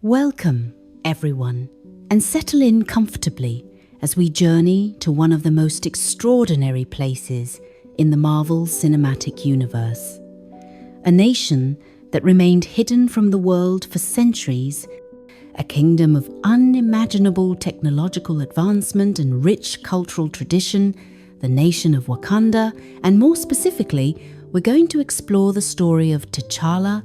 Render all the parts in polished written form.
Welcome, everyone, and settle in comfortably as we journey to one of the most extraordinary places in the Marvel Cinematic Universe. A nation that remained hidden from the world for centuries, a kingdom of unimaginable technological advancement and rich cultural tradition, the nation of Wakanda, and more specifically, we're going to explore the story of T'Challa,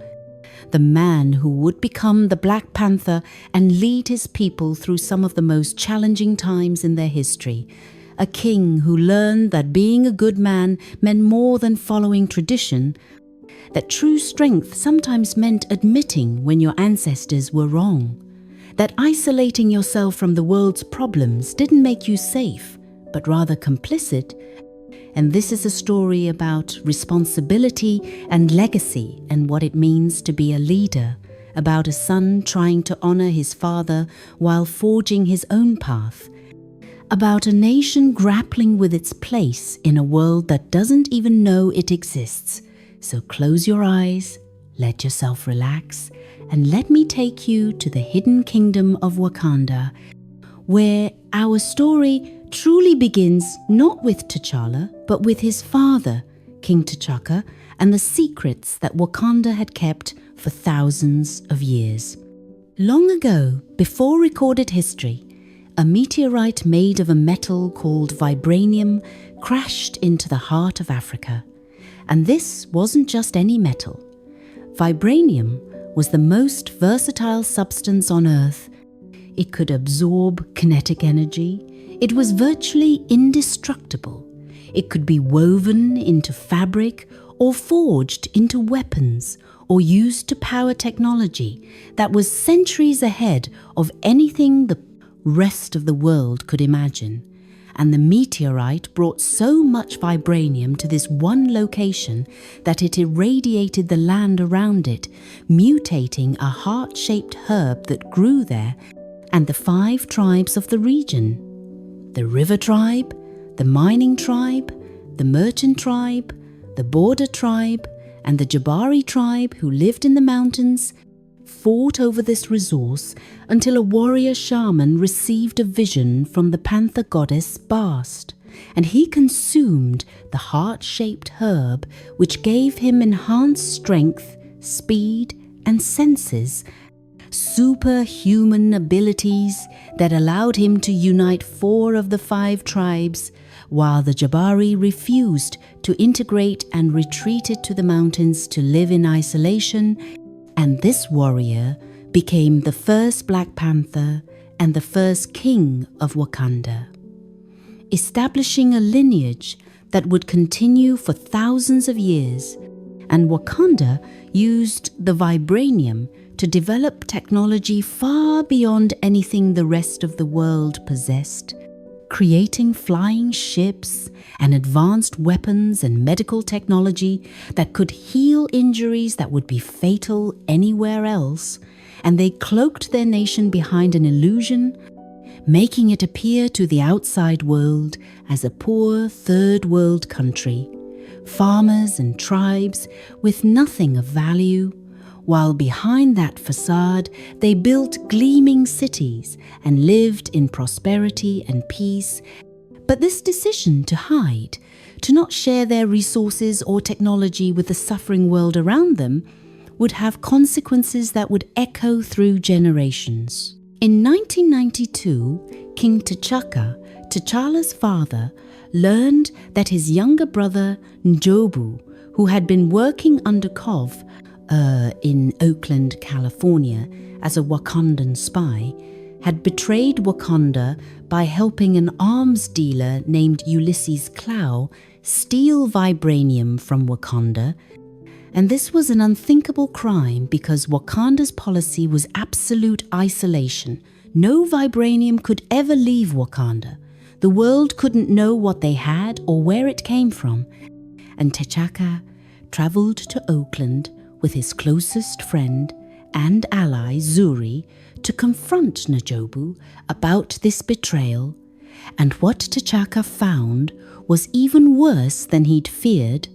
the man who would become the Black Panther and lead his people through some of the most challenging times in their history. A king who learned that being a good man meant more than following tradition, that true strength sometimes meant admitting when your ancestors were wrong, that isolating yourself from the world's problems didn't make you safe, but rather complicit. And this is a story about responsibility and legacy and what it means to be a leader, about a son trying to honor his father while forging his own path, about a nation grappling with its place in a world that doesn't even know it exists. So close your eyes, let yourself relax, and let me take you to the hidden kingdom of Wakanda, where our story truly begins not with T'Challa, but with his father, King T'Chaka, and the secrets that Wakanda had kept for thousands of years. Long ago, before recorded history, a meteorite made of a metal called vibranium crashed into the heart of Africa. And this wasn't just any metal. Vibranium was the most versatile substance on Earth. It could absorb kinetic energy. It was virtually indestructible. It could be woven into fabric or forged into weapons or used to power technology that was centuries ahead of anything the rest of the world could imagine. And the meteorite brought so much vibranium to this one location that it irradiated the land around it, mutating a heart-shaped herb that grew there and the 5 tribes of the region. The river tribe, the mining tribe, the merchant tribe, the border tribe, and the Jabari tribe who lived in the mountains fought over this resource until a warrior shaman received a vision from the panther goddess Bast, and he consumed the heart-shaped herb, which gave him enhanced strength, speed, and senses, superhuman abilities that allowed him to unite 4 of the 5 tribes, while the Jabari refused to integrate and retreated to the mountains to live in isolation. And this warrior became the first Black Panther and the first king of Wakanda, establishing a lineage that would continue for thousands of years. And Wakanda used the vibranium to develop technology far beyond anything the rest of the world possessed, creating flying ships and advanced weapons and medical technology that could heal injuries that would be fatal anywhere else. And they cloaked their nation behind an illusion, making it appear to the outside world as a poor third world country, farmers and tribes with nothing of value, while behind that facade they built gleaming cities and lived in prosperity and peace. But this decision to hide, to not share their resources or technology with the suffering world around them, would have consequences that would echo through generations. In 1992, King T'Chaka, T'Challa's father, learned that his younger brother N'Jobu, who had been working under Kov in Oakland, California, as a Wakandan spy, had betrayed Wakanda by helping an arms dealer named Ulysses Clow steal vibranium from Wakanda. And this was an unthinkable crime because Wakanda's policy was absolute isolation. No vibranium could ever leave Wakanda. The world couldn't know what they had or where it came from. And T'Chaka traveled to Oakland with his closest friend and ally Shuri to confront N'Jobu about this betrayal. And what T'Chaka found was even worse than he'd feared,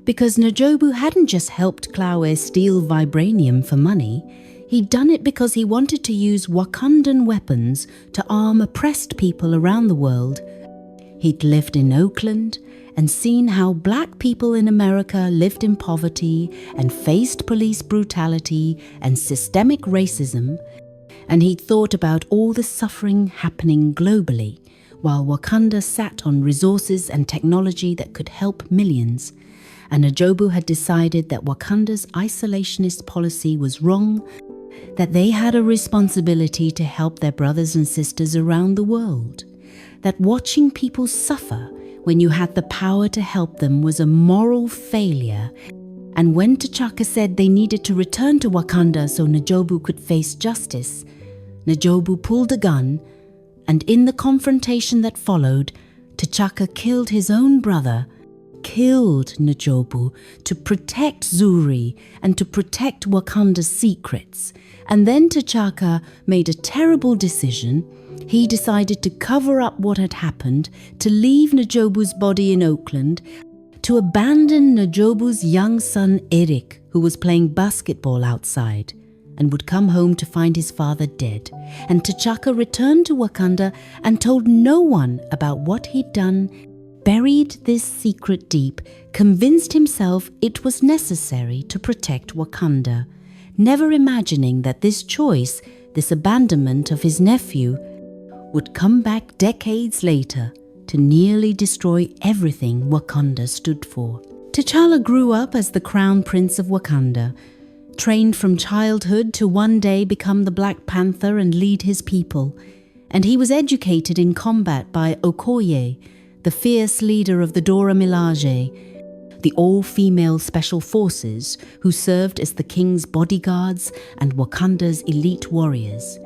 because N'Jobu hadn't just helped Klaue steal vibranium for money, He'd done it because he wanted to use Wakandan weapons to arm oppressed people around the world. He'd lived in Oakland and seen how black people in America lived in poverty and faced police brutality and systemic racism, and he'd thought about all the suffering happening globally, while Wakanda sat on resources and technology that could help millions. And Najobu had decided that Wakanda's isolationist policy was wrong, that they had a responsibility to help their brothers and sisters around the world, that watching people suffer when you had the power to help them was a moral failure. And when T'Chaka said they needed to return to Wakanda so Najobu could face justice, Najobu pulled a gun, and in the confrontation that followed, T'Chaka killed his own brother, killed Najobu to protect Shuri and to protect Wakanda's secrets. And then T'Chaka made a terrible decision. He decided to cover up what had happened, to leave Najobu's body in Oakland, to abandon Najobu's young son Erik, who was playing basketball outside, and would come home to find his father dead. And T'Chaka returned to Wakanda and told no one about what he'd done, buried this secret deep, convinced himself it was necessary to protect Wakanda, never imagining that this choice, this abandonment of his nephew, would come back decades later to nearly destroy everything Wakanda stood for. T'Challa grew up as the Crown Prince of Wakanda, trained from childhood to one day become the Black Panther and lead his people, and he was educated in combat by Okoye, the fierce leader of the Dora Milaje, the all-female special forces who served as the king's bodyguards and Wakanda's elite warriors.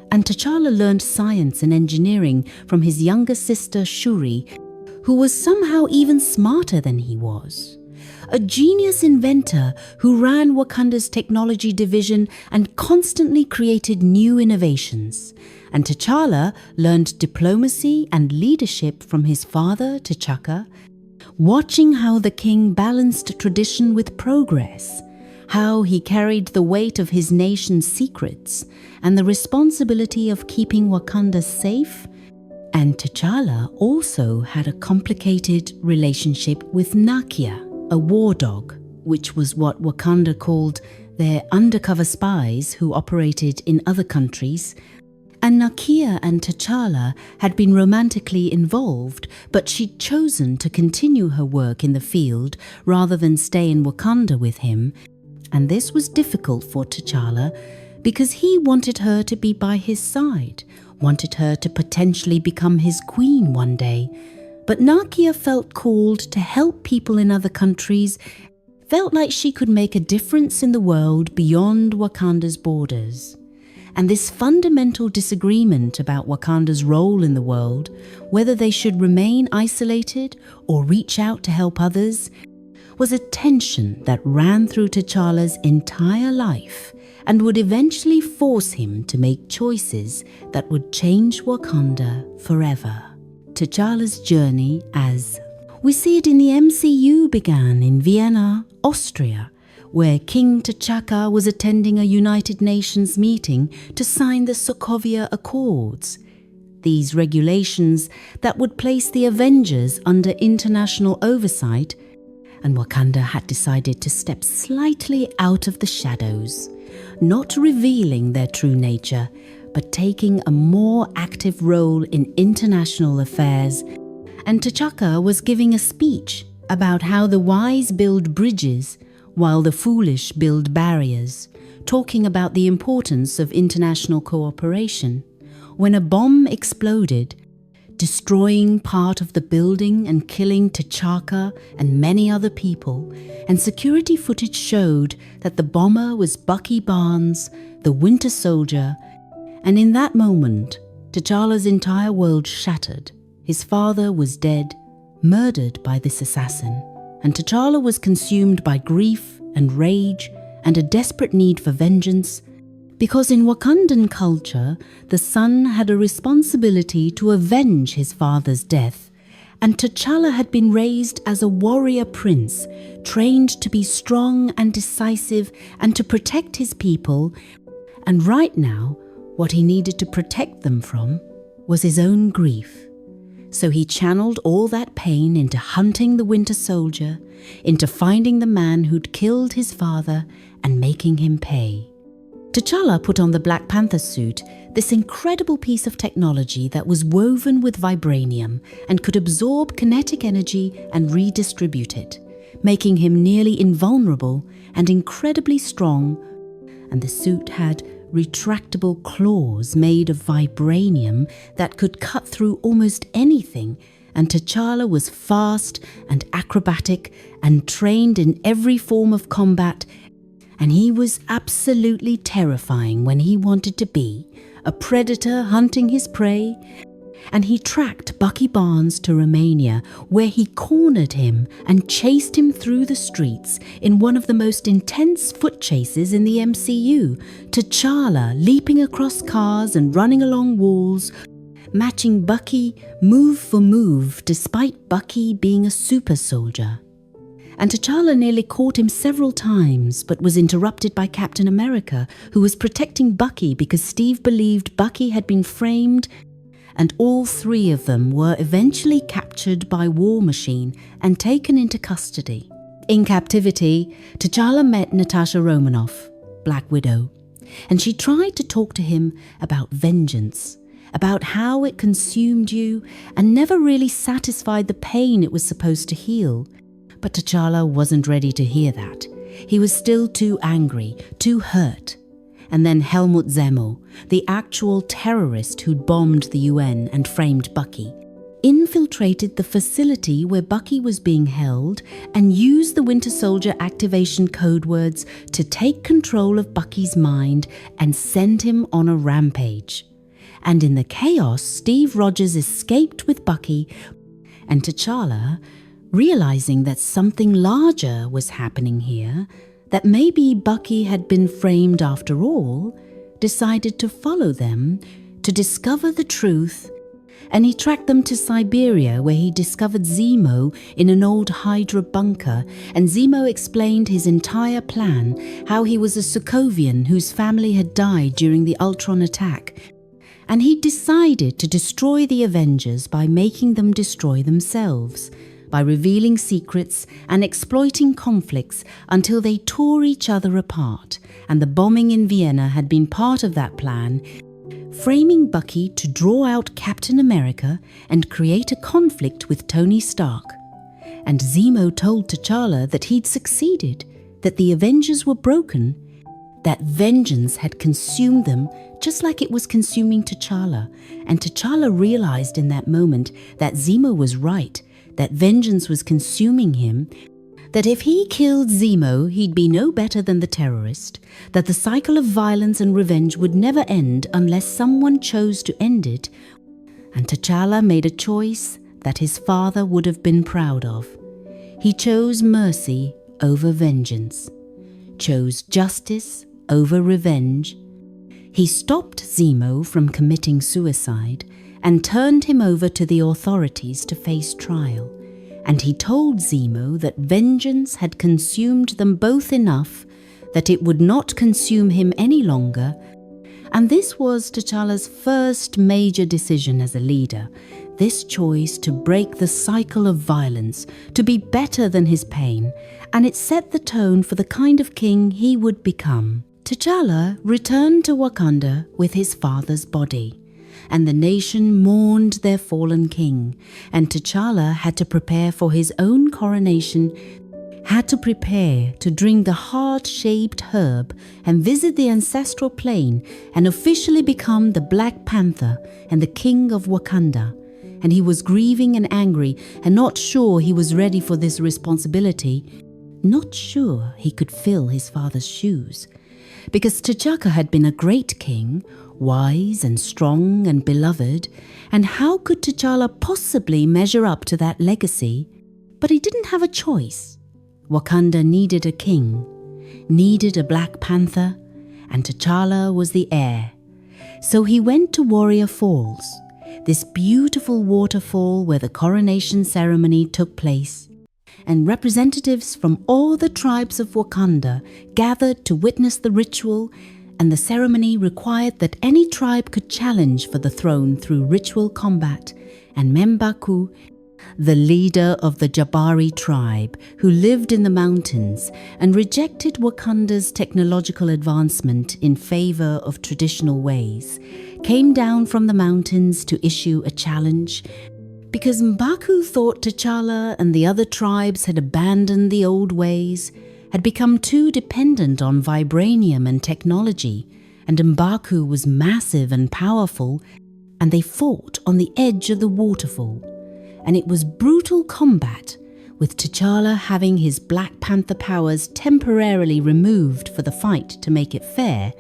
And T'Challa learned science and engineering from his younger sister Shuri, who was somehow even smarter than he was. A genius inventor who ran Wakanda's technology division and constantly created new innovations. And T'Challa learned diplomacy and leadership from his father, T'Chaka, watching how the king balanced tradition with progress, how he carried the weight of his nation's secrets and the responsibility of keeping Wakanda safe. And T'Challa also had a complicated relationship with Nakia, a war dog, which was what Wakanda called their undercover spies who operated in other countries. And Nakia and T'Challa had been romantically involved, but she'd chosen to continue her work in the field rather than stay in Wakanda with him. And this was difficult for T'Challa because he wanted her to be by his side, wanted her to potentially become his queen one day. But Nakia felt called to help people in other countries, felt like she could make a difference in the world beyond Wakanda's borders. And this fundamental disagreement about Wakanda's role in the world, whether they should remain isolated or reach out to help others, was a tension that ran through T'Challa's entire life and would eventually force him to make choices that would change Wakanda forever. T'Challa's journey as we see it in the MCU began in Vienna, Austria, where King T'Chaka was attending a United Nations meeting to sign the Sokovia Accords. These regulations that would place the Avengers under international oversight, and Wakanda had decided to step slightly out of the shadows, not revealing their true nature, but taking a more active role in international affairs. And T'Chaka was giving a speech about how the wise build bridges while the foolish build barriers, talking about the importance of international cooperation, when a bomb exploded, destroying part of the building and killing T'Chaka and many other people, and security footage showed that the bomber was Bucky Barnes, the Winter Soldier, and in that moment, T'Challa's entire world shattered. His father was dead, murdered by this assassin, and T'Challa was consumed by grief and rage and a desperate need for vengeance, because in Wakandan culture, the son had a responsibility to avenge his father's death, and T'Challa had been raised as a warrior prince, trained to be strong and decisive and to protect his people, And right now, what he needed to protect them from was his own grief. So he channeled all that pain into hunting the Winter Soldier, into finding the man who'd killed his father and making him pay. T'Challa put on the Black Panther suit, this incredible piece of technology that was woven with vibranium and could absorb kinetic energy and redistribute it, making him nearly invulnerable and incredibly strong. And the suit had retractable claws made of vibranium that could cut through almost anything, and T'Challa was fast and acrobatic and trained in every form of combat, and he was absolutely terrifying when he wanted to be, a predator hunting his prey. And he tracked Bucky Barnes to Romania, where he cornered him and chased him through the streets in one of the most intense foot chases in the MCU, T'Challa leaping across cars and running along walls, matching Bucky move for move despite Bucky being a super soldier. And T'Challa nearly caught him several times, but was interrupted by Captain America, who was protecting Bucky because Steve believed Bucky had been framed, and all three of them were eventually captured by War Machine and taken into custody. In captivity, T'Challa met Natasha Romanoff, Black Widow, and she tried to talk to him about vengeance, about how it consumed you and never really satisfied the pain it was supposed to heal. But T'Challa wasn't ready to hear that. He was still too angry, too hurt. And then Helmut Zemo, the actual terrorist who'd bombed the UN and framed Bucky, infiltrated the facility where Bucky was being held and used the Winter Soldier activation code words to take control of Bucky's mind and send him on a rampage. And in the chaos, Steve Rogers escaped with Bucky, and T'Challa, realizing that something larger was happening here, that maybe Bucky had been framed after all, decided to follow them to discover the truth, and he tracked them to Siberia, where he discovered Zemo in an old Hydra bunker, and Zemo explained his entire plan, how he was a Sokovian whose family had died during the Ultron attack, and he decided to destroy the Avengers by making them destroy themselves, by revealing secrets and exploiting conflicts until they tore each other apart, and the bombing in Vienna had been part of that plan, framing Bucky to draw out Captain America and create a conflict with Tony Stark. And Zemo told T'Challa that he'd succeeded, that the Avengers were broken, that vengeance had consumed them just like it was consuming T'Challa, and T'Challa realized in that moment that Zemo was right, that vengeance was consuming him, that if he killed Zemo, he'd be no better than the terrorist, that the cycle of violence and revenge would never end unless someone chose to end it, and T'Challa made a choice that his father would have been proud of. He chose mercy over vengeance, chose justice over revenge. He stopped Zemo from committing suicide and turned him over to the authorities to face trial. And he told Zemo that vengeance had consumed them both enough that it would not consume him any longer. And this was T'Challa's first major decision as a leader, this choice to break the cycle of violence, to be better than his pain, and it set the tone for the kind of king he would become. T'Challa returned to Wakanda with his father's body, and the nation mourned their fallen king, and T'Challa had to prepare for his own coronation, had to prepare to drink the heart-shaped herb and visit the ancestral plane and officially become the Black Panther and the king of Wakanda. And he was grieving and angry and not sure he was ready for this responsibility, not sure he could fill his father's shoes. Because T'Chaka had been a great king, wise and strong and beloved, and how could T'Challa possibly measure up to that legacy? But he didn't have a choice. Wakanda needed a king, needed a Black Panther, and T'Challa was the heir. So he went to Warrior Falls, this beautiful waterfall where the coronation ceremony took place, and representatives from all the tribes of Wakanda gathered to witness the ritual and the ceremony required that any tribe could challenge for the throne through ritual combat, and M'Baku, the leader of the Jabari tribe who lived in the mountains and rejected Wakanda's technological advancement in favor of traditional ways, came down from the mountains to issue a challenge because M'Baku thought T'Challa and the other tribes had abandoned the old ways, had become too dependent on vibranium and technology, and M'Baku was massive and powerful, and they fought on the edge of the waterfall. And it was brutal combat, with T'Challa having his Black Panther powers temporarily removed for the fight to make it fair,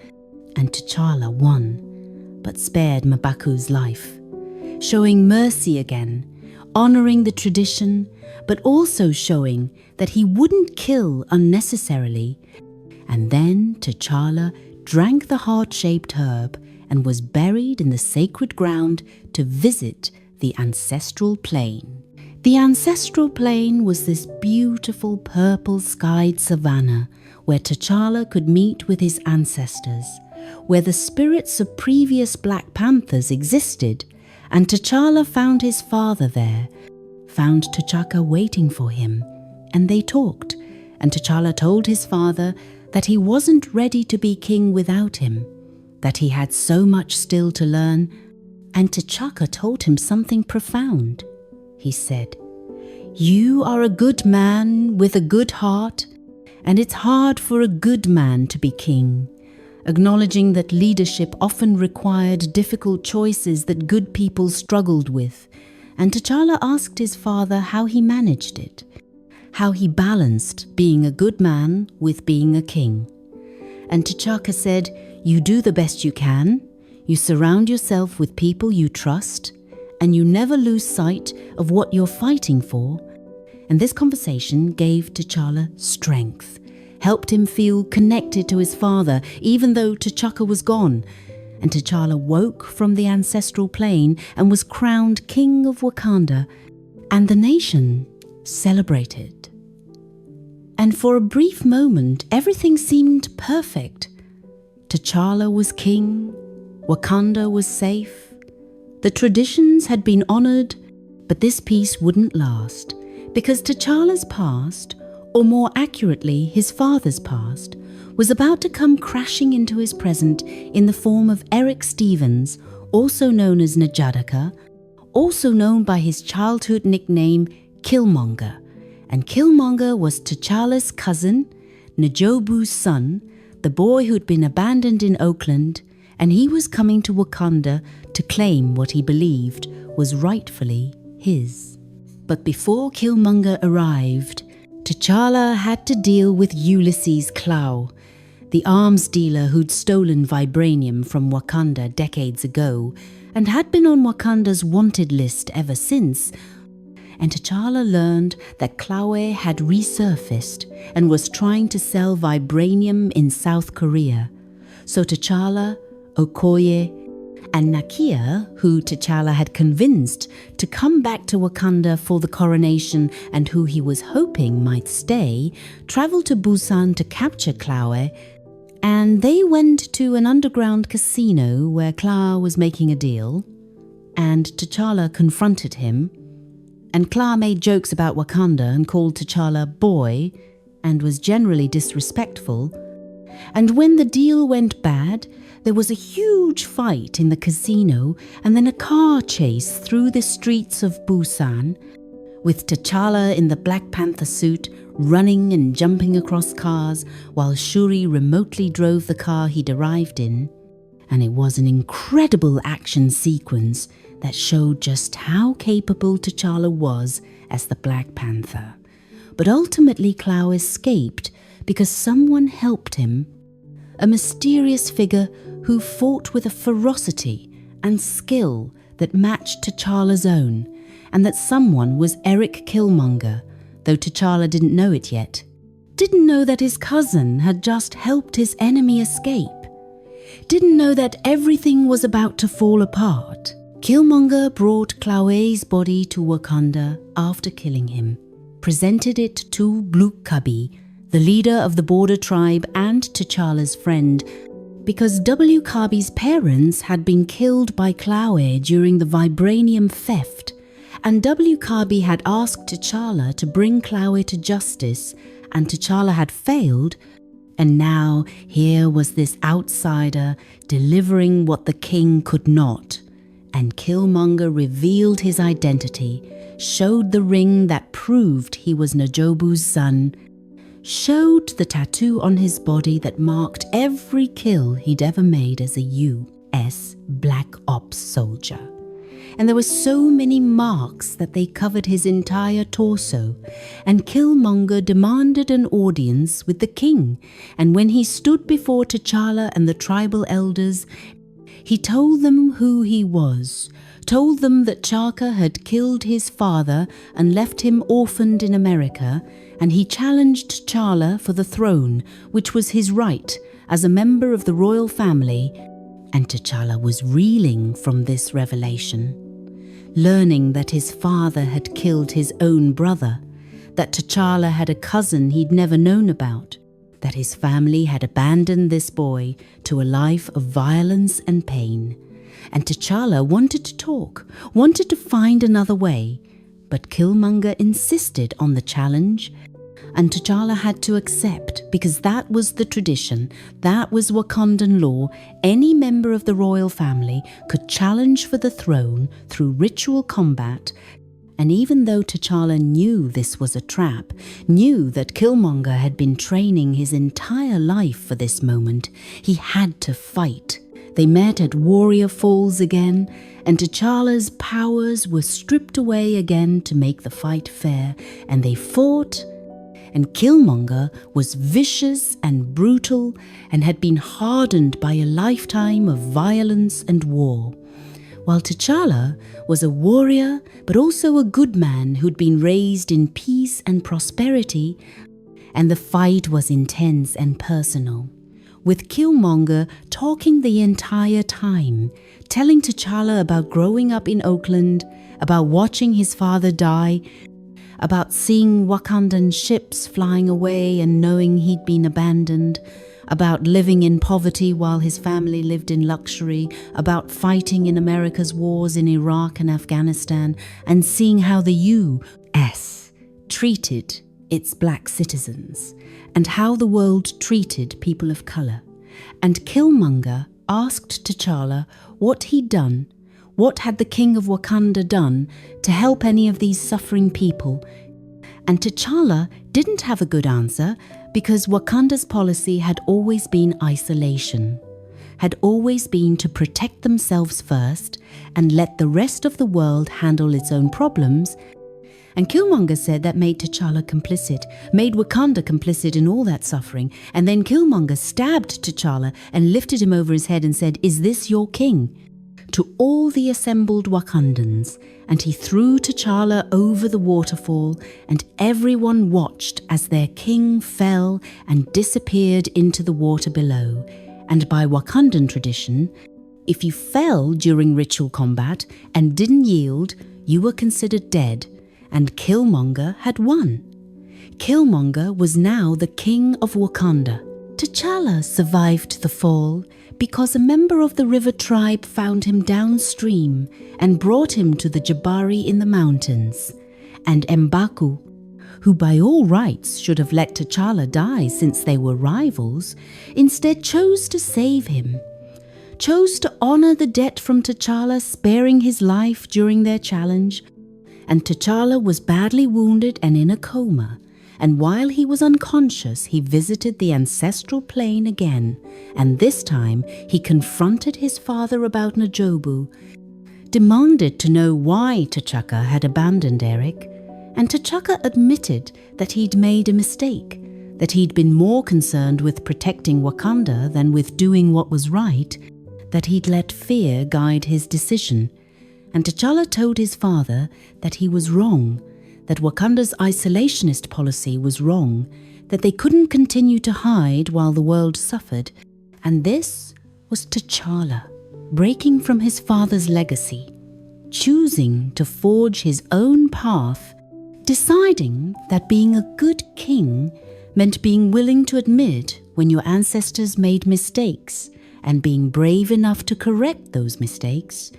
and T'Challa won, but spared M'Baku's life, showing mercy again, honouring the tradition, but also showing that he wouldn't kill unnecessarily. And then T'Challa drank the heart-shaped herb and was buried in the sacred ground to visit the ancestral plane. The ancestral plane was this beautiful purple-skied savanna where T'Challa could meet with his ancestors, where the spirits of previous Black Panthers existed, and T'Challa found his father there, found T'Chaka waiting for him, and they talked, and T'Challa told his father that he wasn't ready to be king without him, that he had so much still to learn, and T'Chaka told him something profound. He said, "You are a good man with a good heart, and it's hard for a good man to be king," acknowledging that leadership often required difficult choices that good people struggled with, and T'Challa asked his father how he managed it, how he balanced being a good man with being a king. And T'Chaka said, "You do the best you can, you surround yourself with people you trust, and you never lose sight of what you're fighting for." And this conversation gave T'Challa strength, helped him feel connected to his father, even though T'Chaka was gone. And T'Challa woke from the ancestral plane and was crowned king of Wakanda, and the nation celebrated. And for a brief moment, everything seemed perfect. T'Challa was king, Wakanda was safe, the traditions had been honored, but this peace wouldn't last, because T'Challa's past, or more accurately his father's past, was about to come crashing into his present in the form of Eric Stevens, also known as N'Jadaka, also known by his childhood nickname Killmonger. And Killmonger was T'Challa's cousin, N'Jobu's son, the boy who'd been abandoned in Oakland, and he was coming to Wakanda to claim what he believed was rightfully his. But before Killmonger arrived, T'Challa had to deal with Ulysses Klaue, the arms dealer who'd stolen vibranium from Wakanda decades ago and had been on Wakanda's wanted list ever since. And T'Challa learned that Klaue had resurfaced and was trying to sell vibranium in South Korea. So T'Challa, Okoye, and Nakia, who T'Challa had convinced to come back to Wakanda for the coronation and who he was hoping might stay, travelled to Busan to capture Klaue, and they went to an underground casino where Klaue was making a deal, and T'Challa confronted him, and Klaue made jokes about Wakanda and called T'Challa boy and was generally disrespectful. And when the deal went bad, there was a huge fight in the casino and then a car chase through the streets of Busan, with T'Challa in the Black Panther suit running and jumping across cars while Shuri remotely drove the car he'd arrived in. And it was an incredible action sequence that showed just how capable T'Challa was as the Black Panther. But ultimately Klaue escaped because someone helped him, a mysterious figure who fought with a ferocity and skill that matched T'Challa's own, and that someone was Erik Killmonger, though T'Challa didn't know it yet. Didn't know that his cousin had just helped his enemy escape. Didn't know that everything was about to fall apart. Killmonger brought Klaue's body to Wakanda after killing him, presented it to Blue Kabi, the leader of the border tribe and T'Challa's friend, because W. Kabi's parents had been killed by Klaue during the vibranium theft, and W. Kabi had asked T'Challa to bring Klaue to justice, and T'Challa had failed, and now here was this outsider delivering what the king could not. And Killmonger revealed his identity, showed the ring that proved he was N'Jobu's son, showed the tattoo on his body that marked every kill he'd ever made as a U.S. Black Ops soldier. And there were so many marks that they covered his entire torso, and Killmonger demanded an audience with the king, and when he stood before T'Challa and the tribal elders, he told them who he was, told them that T'Chaka had killed his father and left him orphaned in America, and he challenged T'Challa for the throne, which was his right as a member of the royal family, and T'Challa was reeling from this revelation, learning that his father had killed his own brother, that T'Challa had a cousin he'd never known about, that his family had abandoned this boy to a life of violence and pain. And T'Challa wanted to talk, wanted to find another way, but Killmonger insisted on the challenge, and T'Challa had to accept, because that was the tradition, that was Wakandan law. Any member of the royal family could challenge for the throne through ritual combat. And even though T'Challa knew this was a trap, knew that Killmonger had been training his entire life for this moment, he had to fight. They met at Warrior Falls again, and T'Challa's powers were stripped away again to make the fight fair, and they fought. And Killmonger was vicious and brutal and had been hardened by a lifetime of violence and war, while T'Challa was a warrior but also a good man who'd been raised in peace and prosperity, and the fight was intense and personal, with Killmonger talking the entire time, telling T'Challa about growing up in Oakland, about watching his father die, about seeing Wakandan ships flying away and knowing he'd been abandoned, about living in poverty while his family lived in luxury, about fighting in America's wars in Iraq and Afghanistan, and seeing how the U.S. treated its black citizens, and how the world treated people of colour. And Killmonger asked T'Challa what he'd done. What had the king of Wakanda done to help any of these suffering people? And T'Challa didn't have a good answer, because Wakanda's policy had always been isolation, had always been to protect themselves first and let the rest of the world handle its own problems. And Killmonger said that made T'Challa complicit, made Wakanda complicit in all that suffering. And then Killmonger stabbed T'Challa and lifted him over his head and said, "Is this your king?" to all the assembled Wakandans, and he threw T'Challa over the waterfall, and everyone watched as their king fell and disappeared into the water below. And by Wakandan tradition, if you fell during ritual combat and didn't yield, you were considered dead, and Killmonger had won. Killmonger was now the king of Wakanda. T'Challa survived the fall because a member of the river tribe found him downstream and brought him to the Jabari in the mountains. And M'Baku, who by all rights should have let T'Challa die since they were rivals, instead chose to save him, chose to honor the debt from T'Challa, sparing his life during their challenge. And T'Challa was badly wounded and in a coma, and while he was unconscious, he visited the ancestral plane again, and this time he confronted his father about N'Jobu, demanded to know why T'Chaka had abandoned Erik, and T'Chaka admitted that he'd made a mistake, that he'd been more concerned with protecting Wakanda than with doing what was right, that he'd let fear guide his decision. And T'Challa told his father that he was wrong, that Wakanda's isolationist policy was wrong, that they couldn't continue to hide while the world suffered. And this was T'Challa, breaking from his father's legacy, choosing to forge his own path, deciding that being a good king meant being willing to admit when your ancestors made mistakes and being brave enough to correct those mistakes.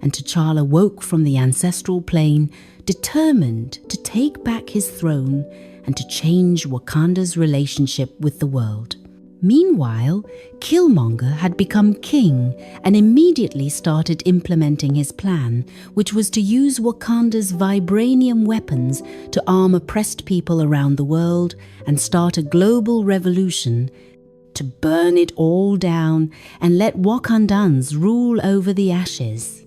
And T'Challa woke from the ancestral plane, determined to take back his throne and to change Wakanda's relationship with the world. Meanwhile, Killmonger had become king and immediately started implementing his plan, which was to use Wakanda's vibranium weapons to arm oppressed people around the world and start a global revolution, to burn it all down and let Wakandans rule over the ashes.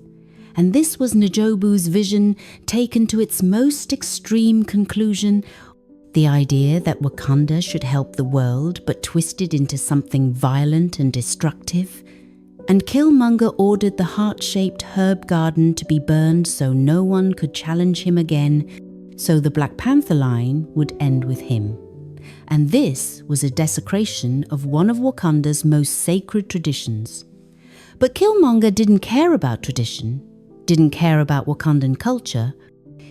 And this was N'Jobu's vision taken to its most extreme conclusion, the idea that Wakanda should help the world but twisted into something violent and destructive. And Killmonger ordered the heart-shaped herb garden to be burned so no one could challenge him again, so the Black Panther line would end with him. And this was a desecration of one of Wakanda's most sacred traditions. But Killmonger didn't care about tradition, didn't care about Wakandan culture.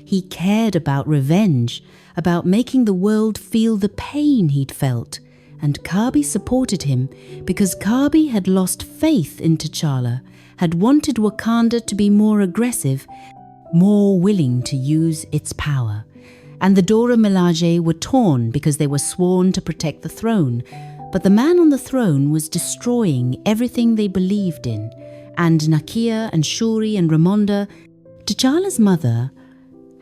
He cared about revenge, about making the world feel the pain he'd felt, and Kabi supported him because Kabi had lost faith in T'Challa, had wanted Wakanda to be more aggressive, more willing to use its power. And the Dora Milaje were torn because they were sworn to protect the throne, but the man on the throne was destroying everything they believed in, and Nakia and Shuri and Ramonda, T'Challa's mother,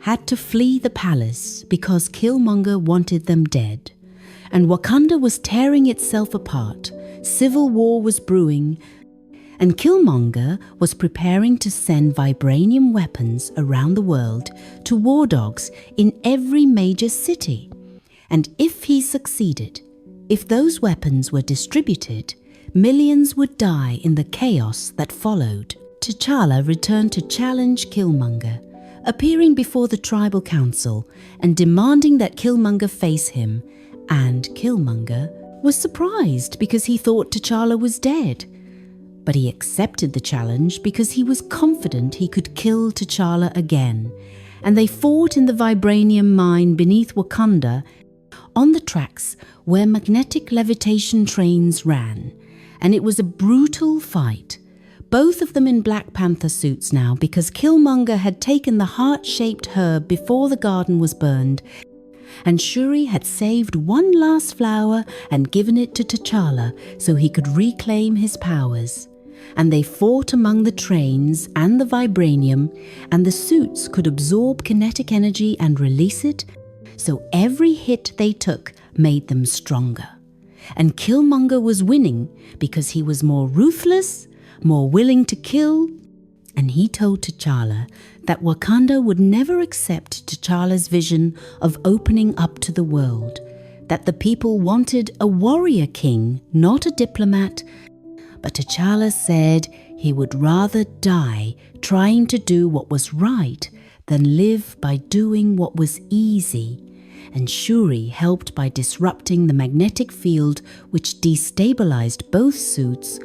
had to flee the palace because Killmonger wanted them dead. And Wakanda was tearing itself apart, civil war was brewing, and Killmonger was preparing to send vibranium weapons around the world to war dogs in every major city. And if he succeeded, if those weapons were distributed, millions would die in the chaos that followed. T'Challa returned to challenge Killmonger, appearing before the tribal council and demanding that Killmonger face him, and Killmonger was surprised because he thought T'Challa was dead. But he accepted the challenge because he was confident he could kill T'Challa again, and they fought in the vibranium mine beneath Wakanda on the tracks where magnetic levitation trains ran, and it was a brutal fight. Both of them in Black Panther suits now because Killmonger had taken the heart-shaped herb before the garden was burned, and Shuri had saved one last flower and given it to T'Challa so he could reclaim his powers. And they fought among the trains and the vibranium, and the suits could absorb kinetic energy and release it, so every hit they took made them stronger. And Killmonger was winning because he was more ruthless, more willing to kill, and he told T'Challa that Wakanda would never accept T'Challa's vision of opening up to the world, that the people wanted a warrior king, not a diplomat, but T'Challa said he would rather die trying to do what was right than live by doing what was easy. And Shuri helped by disrupting the magnetic field which destabilized both suits,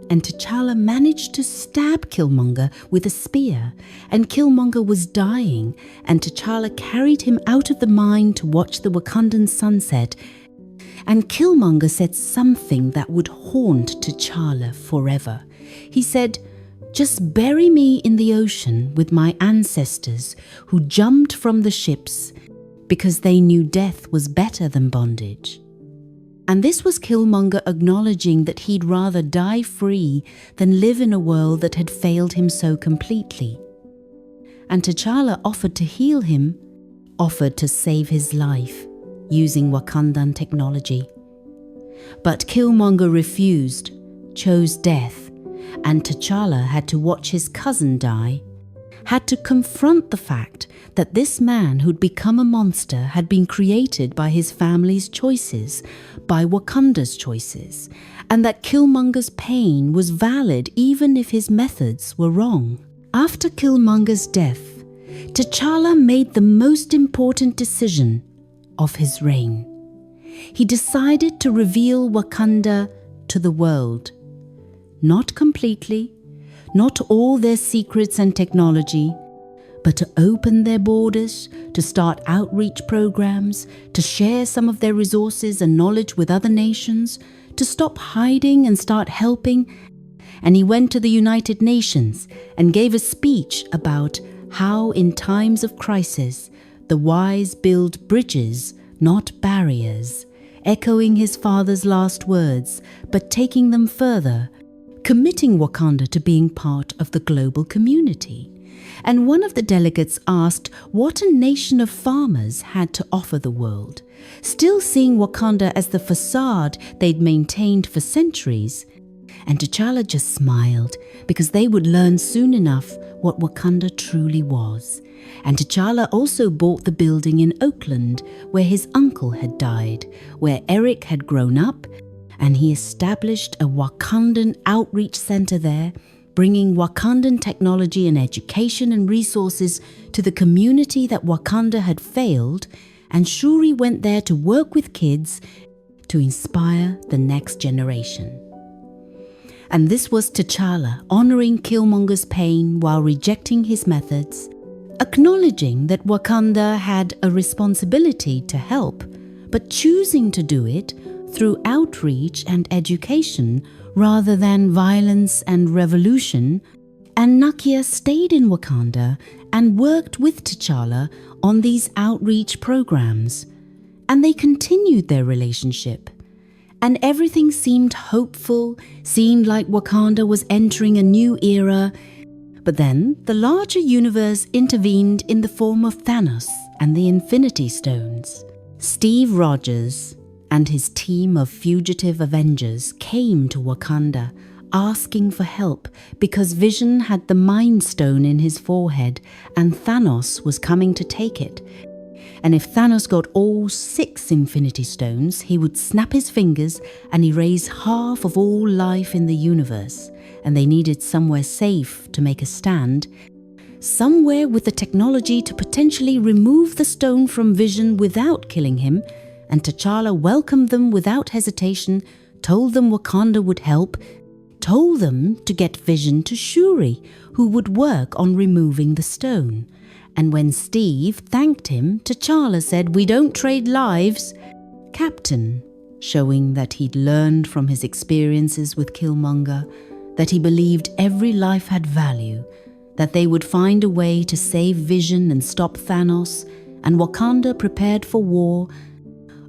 and T'Challa managed to stab Killmonger with a spear, and Killmonger was dying, and T'Challa carried him out of the mine to watch the Wakandan sunset, and Killmonger said something that would haunt T'Challa forever. He said, "Just bury me in the ocean with my ancestors who jumped from the ships because they knew death was better than bondage." And this was Killmonger acknowledging that he'd rather die free than live in a world that had failed him so completely. And T'Challa offered to heal him, offered to save his life, using Wakandan technology. But Killmonger refused, chose death, and T'Challa had to watch his cousin die, had to confront the fact that this man who'd become a monster had been created by his family's choices, by Wakanda's choices, and that Killmonger's pain was valid even if his methods were wrong. After Killmonger's death, T'Challa made the most important decision of his reign. He decided to reveal Wakanda to the world. Not completely, not all their secrets and technology, but to open their borders, to start outreach programs, to share some of their resources and knowledge with other nations, to stop hiding and start helping, and he went to the United Nations and gave a speech about how in times of crisis the wise build bridges, not barriers, echoing his father's last words, but taking them further, committing Wakanda to being part of the global community. And one of the delegates asked what a nation of farmers had to offer the world, still seeing Wakanda as the facade they'd maintained for centuries. And T'Challa just smiled, because they would learn soon enough what Wakanda truly was. And T'Challa also bought the building in Oakland where his uncle had died, where Erik had grown up, and he established a Wakandan outreach center there, bringing Wakandan technology and education and resources to the community that Wakanda had failed, and Shuri went there to work with kids to inspire the next generation. And this was T'Challa honoring Killmonger's pain while rejecting his methods, acknowledging that Wakanda had a responsibility to help, but choosing to do it through outreach and education rather than violence and revolution. And Nakia stayed in Wakanda and worked with T'Challa on these outreach programs. And they continued their relationship. And everything seemed hopeful, seemed like Wakanda was entering a new era. But then the larger universe intervened in the form of Thanos and the Infinity Stones. Steve Rogers and his team of fugitive Avengers came to Wakanda asking for help because Vision had the Mind Stone in his forehead and Thanos was coming to take it. And if Thanos got all 6 Infinity Stones, he would snap his fingers and erase half of all life in the universe. And they needed somewhere safe to make a stand, somewhere with the technology to potentially remove the stone from Vision without killing him. And T'Challa welcomed them without hesitation, told them Wakanda would help, told them to get Vision to Shuri, who would work on removing the stone. And when Steve thanked him, T'Challa said, "We don't trade lives, Captain," showing that he'd learned from his experiences with Killmonger, that he believed every life had value, that they would find a way to save Vision and stop Thanos, and Wakanda prepared for war,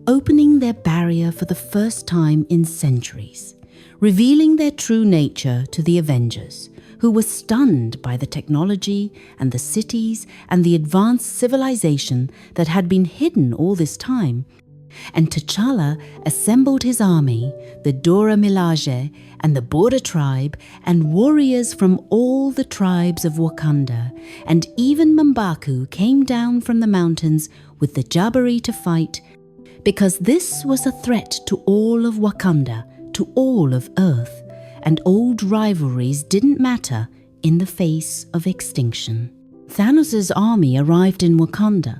opening their barrier for the first time in centuries, revealing their true nature to the Avengers, who were stunned by the technology and the cities and the advanced civilization that had been hidden all this time. And T'Challa assembled his army, the Dora Milaje and the Border tribe, and warriors from all the tribes of Wakanda, and even M'Baku came down from the mountains with the Jabari to fight, because this was a threat to all of Wakanda, to all of Earth, and old rivalries didn't matter in the face of extinction. Thanos' army arrived in Wakanda.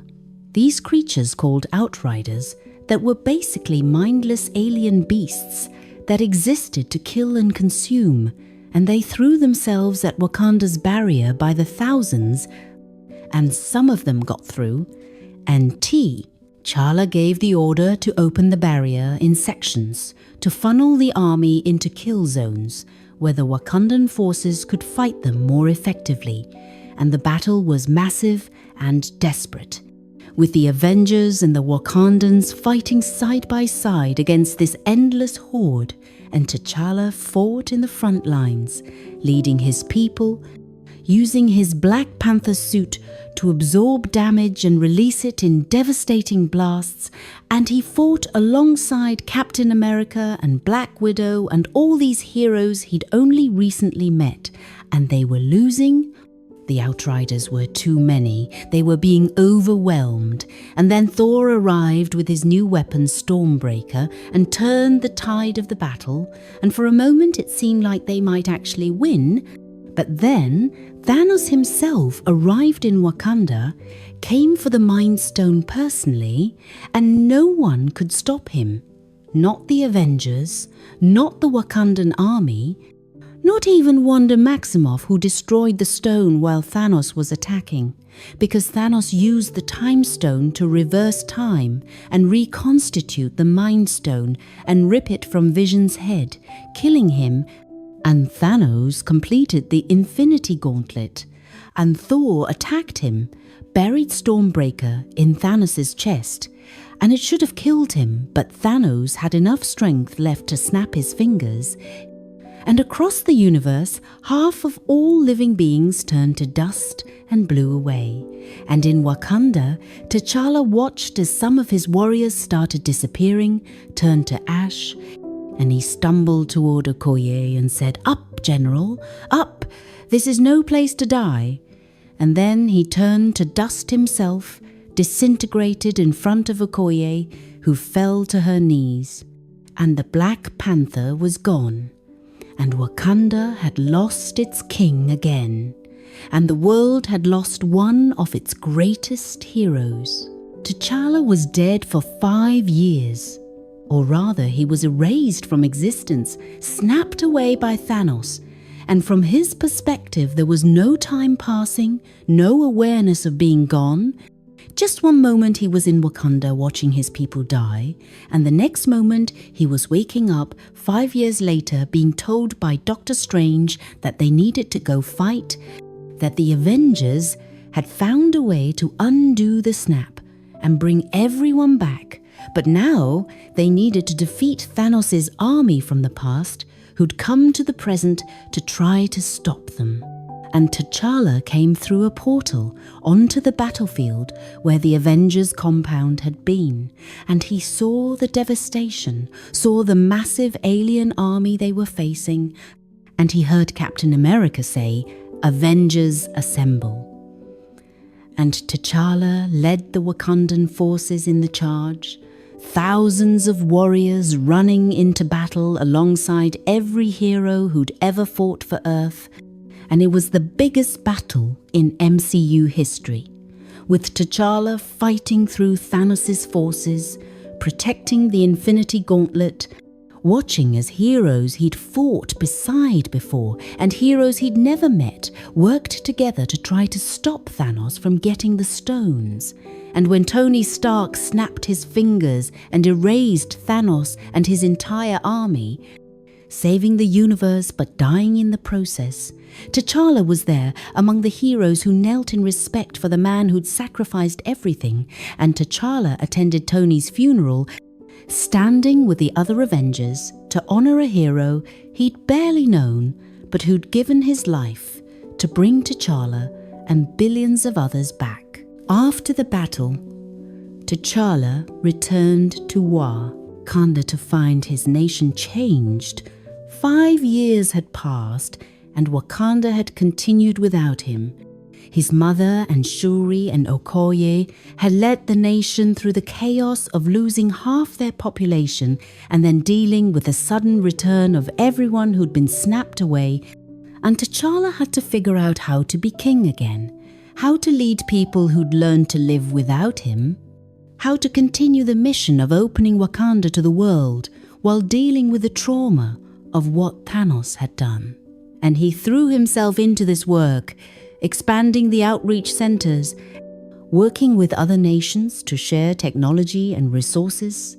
These creatures called Outriders that were basically mindless alien beasts that existed to kill and consume, and they threw themselves at Wakanda's barrier by the thousands, and some of them got through, and T'Challa gave the order to open the barrier in sections to funnel the army into kill zones where the Wakandan forces could fight them more effectively, and the battle was massive and desperate, with the Avengers and the Wakandans fighting side by side against this endless horde, and T'Challa fought in the front lines, leading his people, using his Black Panther suit to absorb damage and release it in devastating blasts, and he fought alongside Captain America and Black Widow and all these heroes he'd only recently met, and they were losing. The Outriders were too many, they were being overwhelmed, and then Thor arrived with his new weapon Stormbreaker and turned the tide of the battle, and for a moment it seemed like they might actually win. But then Thanos himself arrived in Wakanda, came for the Mind Stone personally, and no one could stop him. Not the Avengers, not the Wakandan army, not even Wanda Maximoff, who destroyed the stone while Thanos was attacking, because Thanos used the Time Stone to reverse time and reconstitute the Mind Stone and rip it from Vision's head, killing him And Thanos completed the Infinity Gauntlet, and Thor attacked him, buried Stormbreaker in Thanos' chest, and it should have killed him, but Thanos had enough strength left to snap his fingers, and across the universe, half of all living beings turned to dust and blew away. And in Wakanda, T'Challa watched as some of his warriors started disappearing, turned to ash, and he stumbled toward Okoye and said, "Up, General, up! This is no place to die." And then he turned to dust himself, disintegrated in front of Okoye, who fell to her knees. And the Black Panther was gone. And Wakanda had lost its king again, and the world had lost one of its greatest heroes. T'Challa was dead for 5 years, or rather he was erased from existence, snapped away by Thanos, and from his perspective there was no time passing, no awareness of being gone. Just one moment he was in Wakanda watching his people die, and the next moment he was waking up 5 years later being told by Doctor Strange that they needed to go fight, that the Avengers had found a way to undo the snap and bring everyone back, but now they needed to defeat Thanos' army from the past who'd come to the present to try to stop them. And T'Challa came through a portal onto the battlefield where the Avengers compound had been, and he saw the devastation, saw the massive alien army they were facing, and he heard Captain America say, "Avengers assemble." And T'Challa led the Wakandan forces in the charge, thousands of warriors running into battle alongside every hero who'd ever fought for Earth. And it was the biggest battle in MCU history, with T'Challa fighting through Thanos' forces, protecting the Infinity Gauntlet, watching as heroes he'd fought beside before and heroes he'd never met worked together to try to stop Thanos from getting the stones. And when Tony Stark snapped his fingers and erased Thanos and his entire army, saving the universe but dying in the process, T'Challa was there among the heroes who knelt in respect for the man who'd sacrificed everything, and T'Challa attended Tony's funeral, standing with the other Avengers to honor a hero he'd barely known but who'd given his life to bring T'Challa and billions of others back. After the battle, T'Challa returned to Wakanda to find his nation changed. 5 years had passed, and Wakanda had continued without him. His mother and Shuri and Okoye had led the nation through the chaos of losing half their population and then dealing with the sudden return of everyone who'd been snapped away, and T'Challa had to figure out how to be king again, how to lead people who'd learned to live without him, how to continue the mission of opening Wakanda to the world while dealing with the trauma of what Thanos had done. And he threw himself into this work, expanding the outreach centers, working with other nations to share technology and resources,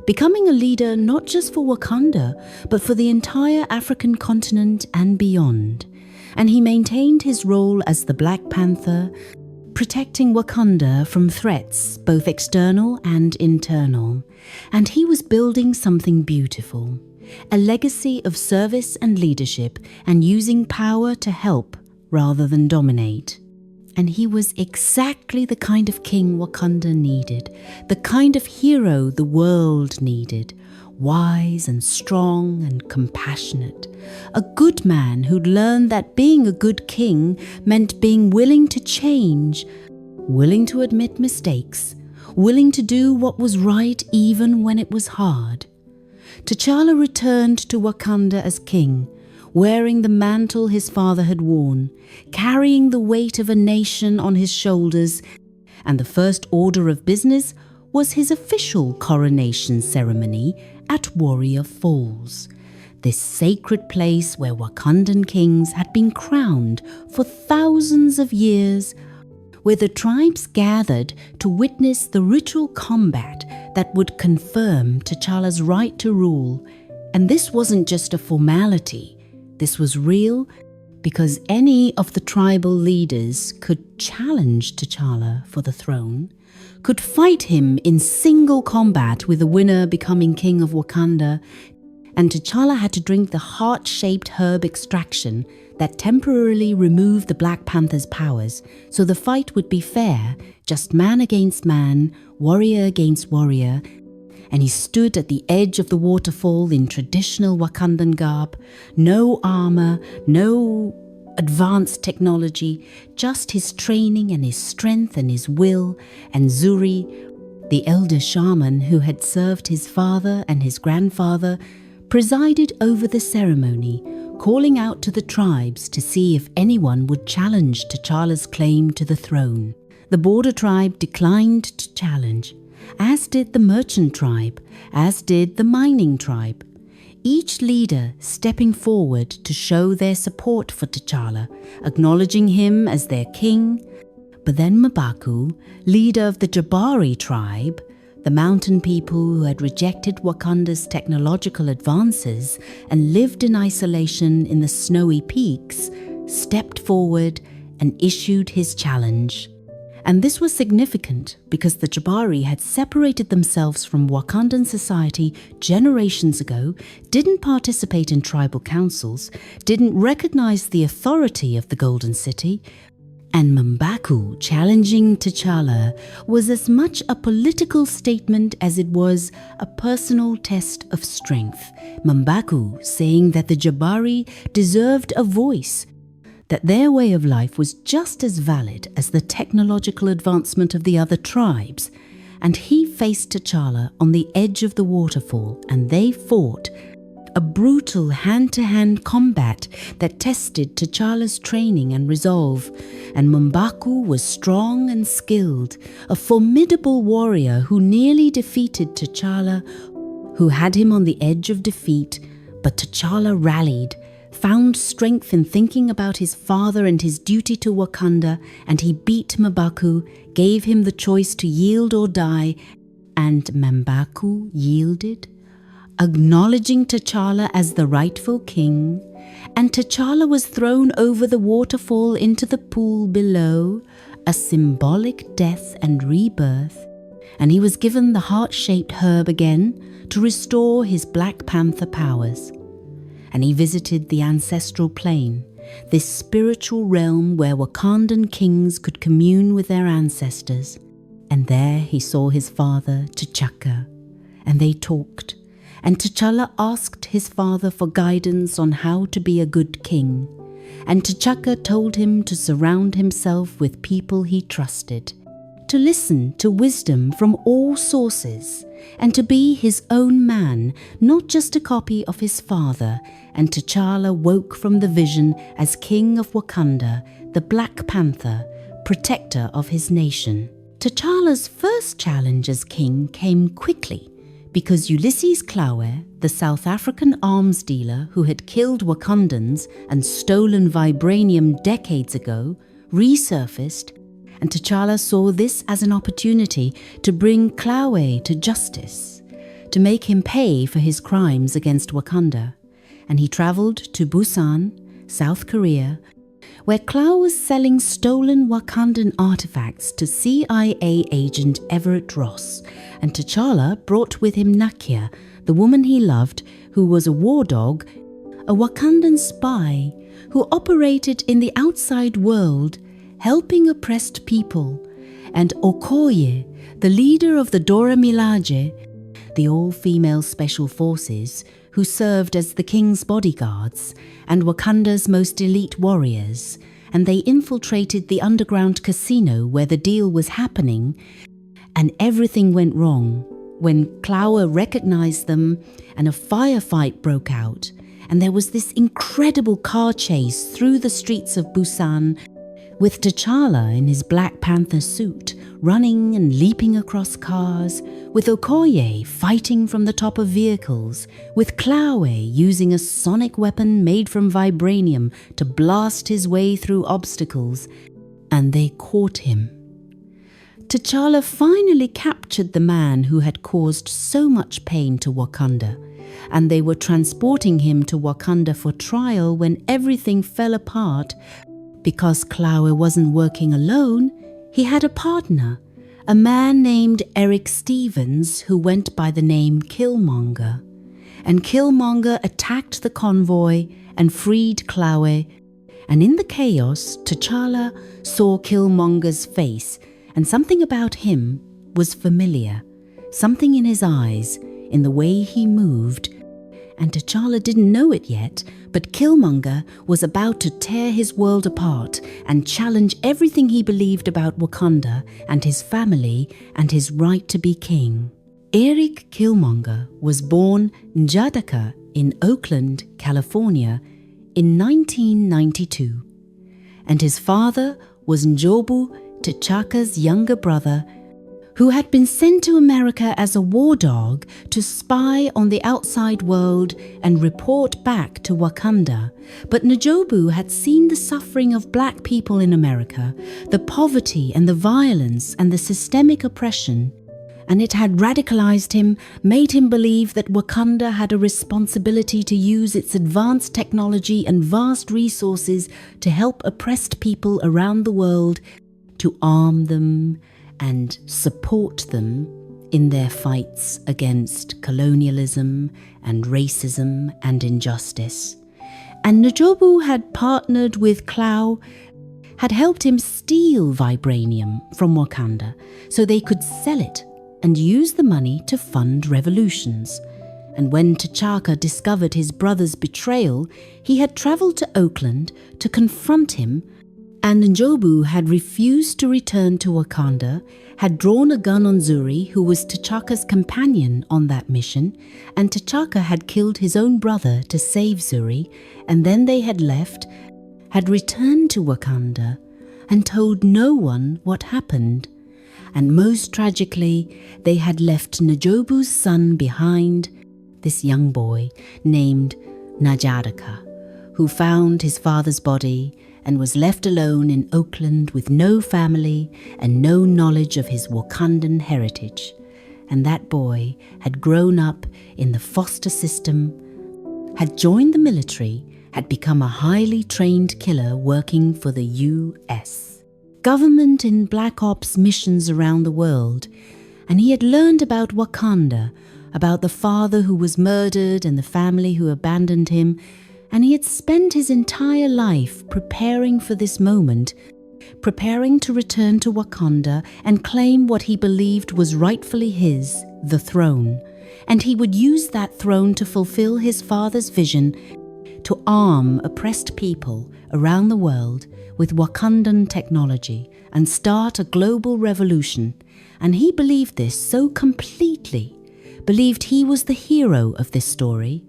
becoming a leader not just for Wakanda, but for the entire African continent and beyond. And he maintained his role as the Black Panther, protecting Wakanda from threats, both external and internal. And he was building something beautiful. A legacy of service and leadership and using power to help rather than dominate. And he was exactly the kind of king Wakanda needed, the kind of hero the world needed, wise and strong and compassionate. A good man who'd learned that being a good king meant being willing to change, willing to admit mistakes, willing to do what was right even when it was hard. T'Challa returned to Wakanda as king, wearing the mantle his father had worn, carrying the weight of a nation on his shoulders, and the first order of business was his official coronation ceremony at Warrior Falls, this sacred place where Wakandan kings had been crowned for thousands of years, where the tribes gathered to witness the ritual combat that would confirm T'Challa's right to rule. And this wasn't just a formality. This was real because any of the tribal leaders could challenge T'Challa for the throne, could fight him in single combat with the winner becoming king of Wakanda, and T'Challa had to drink the heart-shaped herb extraction that temporarily removed the Black Panther's powers, so the fight would be fair, just man against man, warrior against warrior, and he stood at the edge of the waterfall in traditional Wakandan garb, no armor, no advanced technology, just his training and his strength and his will, and Shuri, the elder shaman who had served his father and his grandfather, presided over the ceremony, calling out to the tribes to see if anyone would challenge T'Challa's claim to the throne. The border tribe declined to challenge, as did the merchant tribe, as did the mining tribe, each leader stepping forward to show their support for T'Challa, acknowledging him as their king. But then M'Baku, leader of the Jabari tribe, the mountain people who had rejected Wakanda's technological advances and lived in isolation in the snowy peaks, stepped forward and issued his challenge. And this was significant because the Jabari had separated themselves from Wakandan society generations ago, didn't participate in tribal councils, didn't recognize the authority of the Golden City, and M'Baku challenging T'Challa was as much a political statement as it was a personal test of strength. M'Baku saying that the Jabari deserved a voice, that their way of life was just as valid as the technological advancement of the other tribes, and he faced T'Challa on the edge of the waterfall, and they fought a brutal hand-to-hand combat that tested T'Challa's training and resolve, and M'Baku was strong and skilled, a formidable warrior who nearly defeated T'Challa, who had him on the edge of defeat, but T'Challa rallied, found strength in thinking about his father and his duty to Wakanda, and he beat M'Baku, gave him the choice to yield or die, and M'Baku yielded, acknowledging T'Challa as the rightful king, and T'Challa was thrown over the waterfall into the pool below, a symbolic death and rebirth, and he was given the heart-shaped herb again to restore his Black Panther powers. And he visited the ancestral plane, this spiritual realm where Wakandan kings could commune with their ancestors. And there he saw his father, T'Chaka, and they talked. And T'Challa asked his father for guidance on how to be a good king. And T'Chaka told him to surround himself with people he trusted, to listen to wisdom from all sources, and to be his own man, not just a copy of his father. And T'Challa woke from the vision as king of Wakanda, the Black Panther, protector of his nation. T'Challa's first challenge as king came quickly, because Ulysses Clawell, the South African arms dealer who had killed Wakandans and stolen vibranium decades ago, resurfaced, and T'Challa saw this as an opportunity to bring Clawell to justice, to make him pay for his crimes against Wakanda. And he travelled to Busan, South Korea, where Clawell was selling stolen Wakandan artifacts to CIA agent Everett Ross, and T'Challa brought with him Nakia, the woman he loved, who was a war dog, a Wakandan spy who operated in the outside world, helping oppressed people, and Okoye, the leader of the Dora Milaje, the all-female special forces, who served as the king's bodyguards and Wakanda's most elite warriors, and they infiltrated the underground casino where the deal was happening, and everything went wrong when Clawell recognized them and a firefight broke out, and there was this incredible car chase through the streets of Busan with T'Challa in his Black Panther suit, running and leaping across cars, with Okoye fighting from the top of vehicles, with Clawell using a sonic weapon made from vibranium to blast his way through obstacles, and they caught him. T'Challa finally captured the man who had caused so much pain to Wakanda, and they were transporting him to Wakanda for trial when everything fell apart. Because Klaue wasn't working alone, he had a partner, a man named Erik Stevens who went by the name Killmonger. And Killmonger attacked the convoy and freed Klaue. And in the chaos, T'Challa saw Killmonger's face, and something about him was familiar. Something in his eyes, in the way he moved. And T'Challa didn't know it yet, but Killmonger was about to tear his world apart and challenge everything he believed about Wakanda and his family and his right to be king. Erik Killmonger was born Njadaka in Oakland, California in 1992, and his father was Njobu, T'Chaka's younger brother, who had been sent to America as a war dog to spy on the outside world and report back to Wakanda. But Njobu had seen the suffering of black people in America, the poverty and the violence and the systemic oppression, and it had radicalized him, made him believe that Wakanda had a responsibility to use its advanced technology and vast resources to help oppressed people around the world, to arm them and support them in their fights against colonialism and racism and injustice. And Njobu had partnered with Klaue, had helped him steal vibranium from Wakanda so they could sell it and use the money to fund revolutions. And when T'Chaka discovered his brother's betrayal, he had travelled to Oakland to confront him, and Njobu had refused to return to Wakanda, had drawn a gun on Shuri, who was T'Chaka's companion on that mission, and T'Chaka had killed his own brother to save Shuri, and then they had left, had returned to Wakanda, and told no one what happened. And most tragically, they had left Njobu's son behind, this young boy named Njadaka, who found his father's body and was left alone in Oakland with no family and no knowledge of his Wakandan heritage. And that boy had grown up in the foster system, had joined the military, had become a highly trained killer working for the US government in Black Ops missions around the world, and he had learned about Wakanda, about the father who was murdered and the family who abandoned him, and he had spent his entire life preparing for this moment, preparing to return to Wakanda and claim what he believed was rightfully his, the throne. And he would use that throne to fulfill his father's vision, to arm oppressed people around the world with Wakandan technology and start a global revolution. And he believed this so completely, believed he was the hero of this story,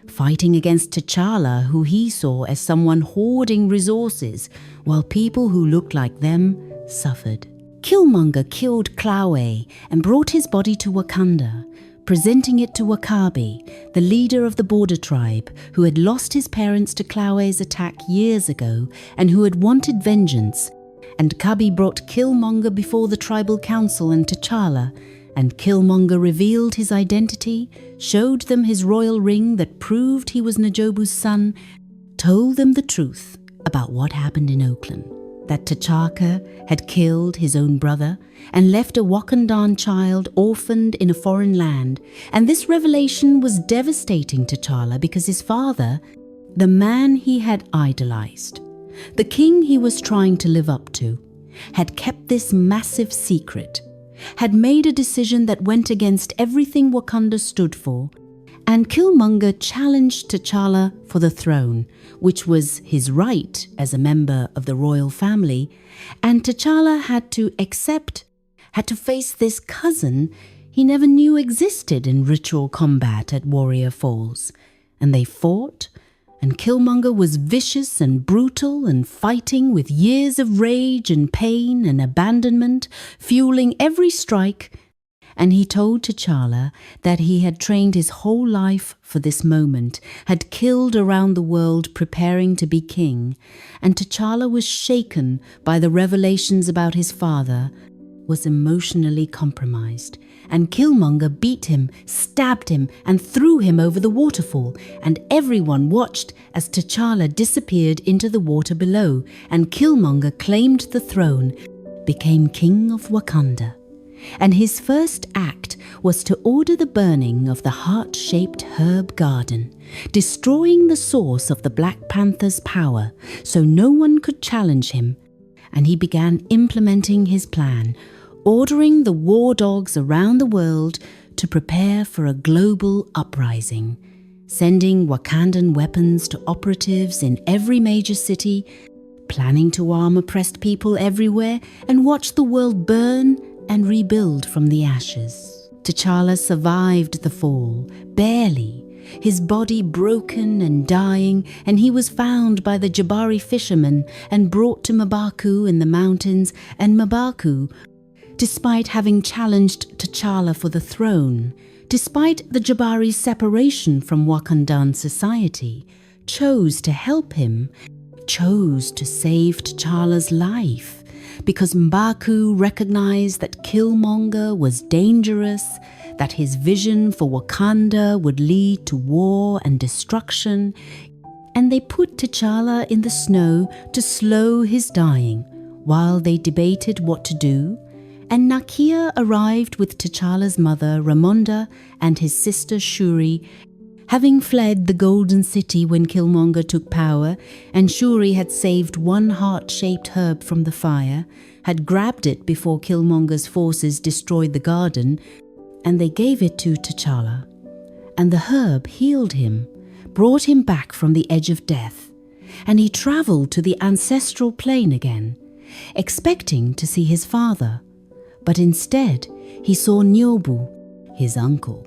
fighting against T'Challa, who he saw as someone hoarding resources, while people who looked like them suffered. Killmonger killed Klaue and brought his body to Wakanda, presenting it to Wakabi, the leader of the border tribe, who had lost his parents to Klaue's attack years ago and who had wanted vengeance. And Kabi brought Killmonger before the tribal council and T'Challa, and Killmonger revealed his identity, showed them his royal ring that proved he was Njobu's son, told them the truth about what happened in Oakland, that T'Chaka had killed his own brother and left a Wakandan child orphaned in a foreign land. And this revelation was devastating to T'Challa because his father, the man he had idolized, the king he was trying to live up to, had kept this massive secret, had made a decision that went against everything Wakanda stood for, and Killmonger challenged T'Challa for the throne, which was his right as a member of the royal family, and T'Challa had to accept, had to face this cousin he never knew existed in ritual combat at Warrior Falls. And they fought, and Killmonger was vicious and brutal and fighting with years of rage and pain and abandonment, fueling every strike. And he told T'Challa that he had trained his whole life for this moment, had killed around the world preparing to be king. And T'Challa was shaken by the revelations about his father, was emotionally compromised, and Killmonger beat him, stabbed him, and threw him over the waterfall, and everyone watched as T'Challa disappeared into the water below, and Killmonger claimed the throne, became king of Wakanda. And his first act was to order the burning of the heart-shaped herb garden, destroying the source of the Black Panther's power so no one could challenge him. And he began implementing his plan, ordering the war dogs around the world to prepare for a global uprising, sending Wakandan weapons to operatives in every major city, planning to arm oppressed people everywhere and watch the world burn and rebuild from the ashes. T'Challa survived the fall, barely, his body broken and dying, and he was found by the Jabari fishermen and brought to M'Baku in the mountains, and M'Baku, despite having challenged T'Challa for the throne, despite the Jabari's separation from Wakandan society, chose to help him, chose to save T'Challa's life, because M'Baku recognized that Killmonger was dangerous, that his vision for Wakanda would lead to war and destruction, and they put T'Challa in the snow to slow his dying while they debated what to do, and Nakia arrived with T'Challa's mother Ramonda and his sister Shuri, having fled the Golden City when Killmonger took power, and Shuri had saved one heart-shaped herb from the fire, had grabbed it before Killmonger's forces destroyed the garden, and they gave it to T'Challa. And the herb healed him, brought him back from the edge of death, and he travelled to the ancestral plane again, expecting to see his father. But instead, he saw Nyobu, his uncle.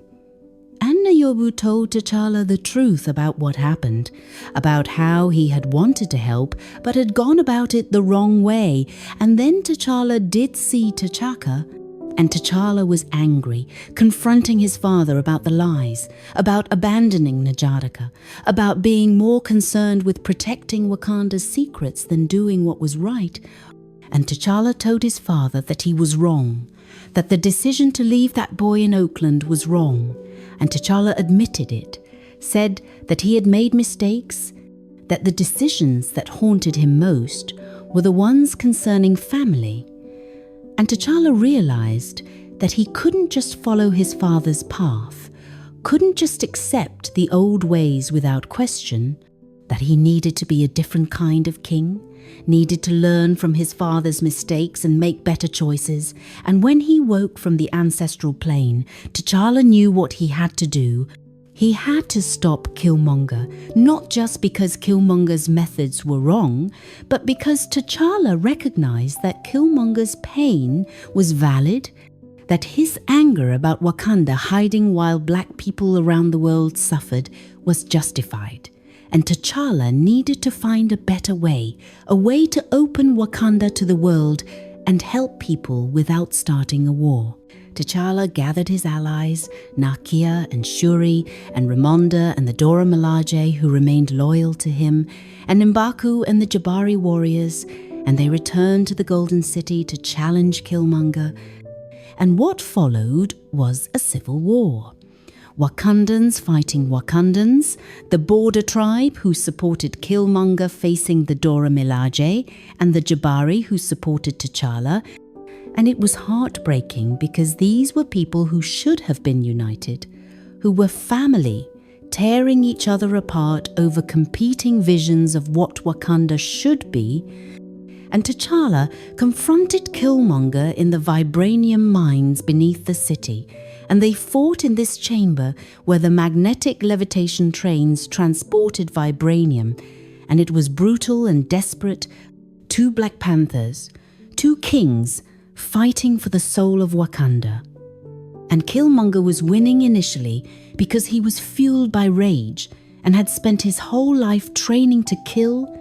And Nyobu told T'Challa the truth about what happened, about how he had wanted to help but had gone about it the wrong way. And then T'Challa did see T'Chaka, and T'Challa was angry, confronting his father about the lies, about abandoning N'Jadaka, about being more concerned with protecting Wakanda's secrets than doing what was right. And T'Challa told his father that he was wrong, that the decision to leave that boy in Oakland was wrong. And T'Challa admitted it, said that he had made mistakes, that the decisions that haunted him most were the ones concerning family. And T'Challa realized that he couldn't just follow his father's path, couldn't just accept the old ways without question, that he needed to be a different kind of king, needed to learn from his father's mistakes and make better choices. And when he woke from the ancestral plane, T'Challa knew what he had to do. He had to stop Killmonger, not just because Killmonger's methods were wrong, but because T'Challa recognized that Killmonger's pain was valid, that his anger about Wakanda hiding while black people around the world suffered was justified. And T'Challa needed to find a better way, a way to open Wakanda to the world and help people without starting a war. T'Challa gathered his allies, Nakia and Shuri and Ramonda and the Dora Milaje who remained loyal to him, and M'Baku and the Jabari warriors, and they returned to the Golden City to challenge Killmonger. And what followed was a civil war. Wakandans fighting Wakandans, the border tribe who supported Killmonger facing the Dora Milaje, and the Jabari who supported T'Challa. And it was heartbreaking because these were people who should have been united, who were family, tearing each other apart over competing visions of what Wakanda should be. And T'Challa confronted Killmonger in the vibranium mines beneath the city, and they fought in this chamber where the magnetic levitation trains transported vibranium, and it was brutal and desperate. Two Black Panthers, two kings fighting for the soul of Wakanda. And Killmonger was winning initially because he was fueled by rage and had spent his whole life training to kill.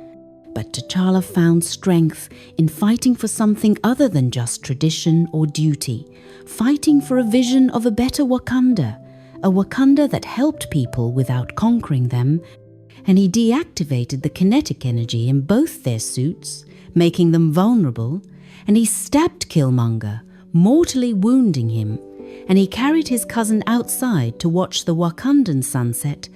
But T'Challa found strength in fighting for something other than just tradition or duty, fighting for a vision of a better Wakanda, a Wakanda that helped people without conquering them. And he deactivated the kinetic energy in both their suits, making them vulnerable, and he stabbed Killmonger, mortally wounding him, and he carried his cousin outside to watch the Wakandan sunset.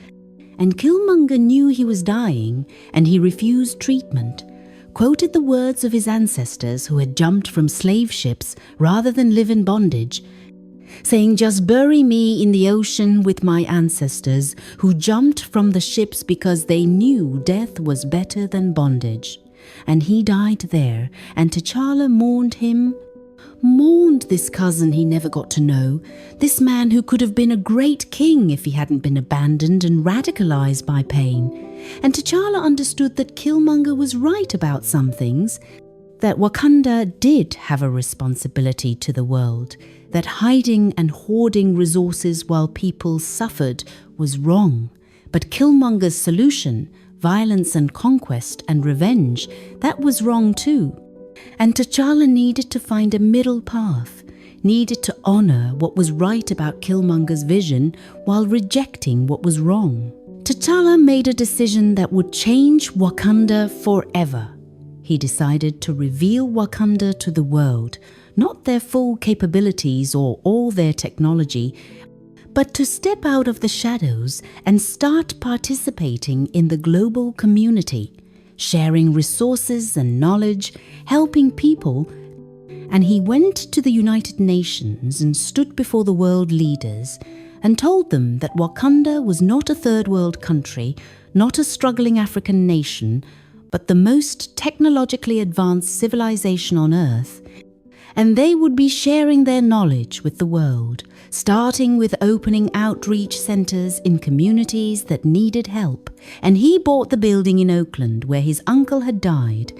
And Killmonger knew he was dying, and he refused treatment, quoted the words of his ancestors who had jumped from slave ships rather than live in bondage, saying, "Just bury me in the ocean with my ancestors who jumped from the ships because they knew death was better than bondage." And he died there, and T'Challa mourned him, mourned this cousin he never got to know, this man who could have been a great king if he hadn't been abandoned and radicalized by pain. And T'Challa understood that Killmonger was right about some things, that Wakanda did have a responsibility to the world, that hiding and hoarding resources while people suffered was wrong. But Killmonger's solution, violence and conquest and revenge, that was wrong too. And T'Challa needed to find a middle path, needed to honor what was right about Killmonger's vision while rejecting what was wrong. T'Challa made a decision that would change Wakanda forever. He decided to reveal Wakanda to the world, not their full capabilities or all their technology, but to step out of the shadows and start participating in the global community, sharing resources and knowledge, helping people. And he went to the United Nations and stood before the world leaders and told them that Wakanda was not a third world country, not a struggling African nation, but the most technologically advanced civilization on Earth, and they would be sharing their knowledge with the world, starting with opening outreach centers in communities that needed help. And he bought the building in Oakland where his uncle had died,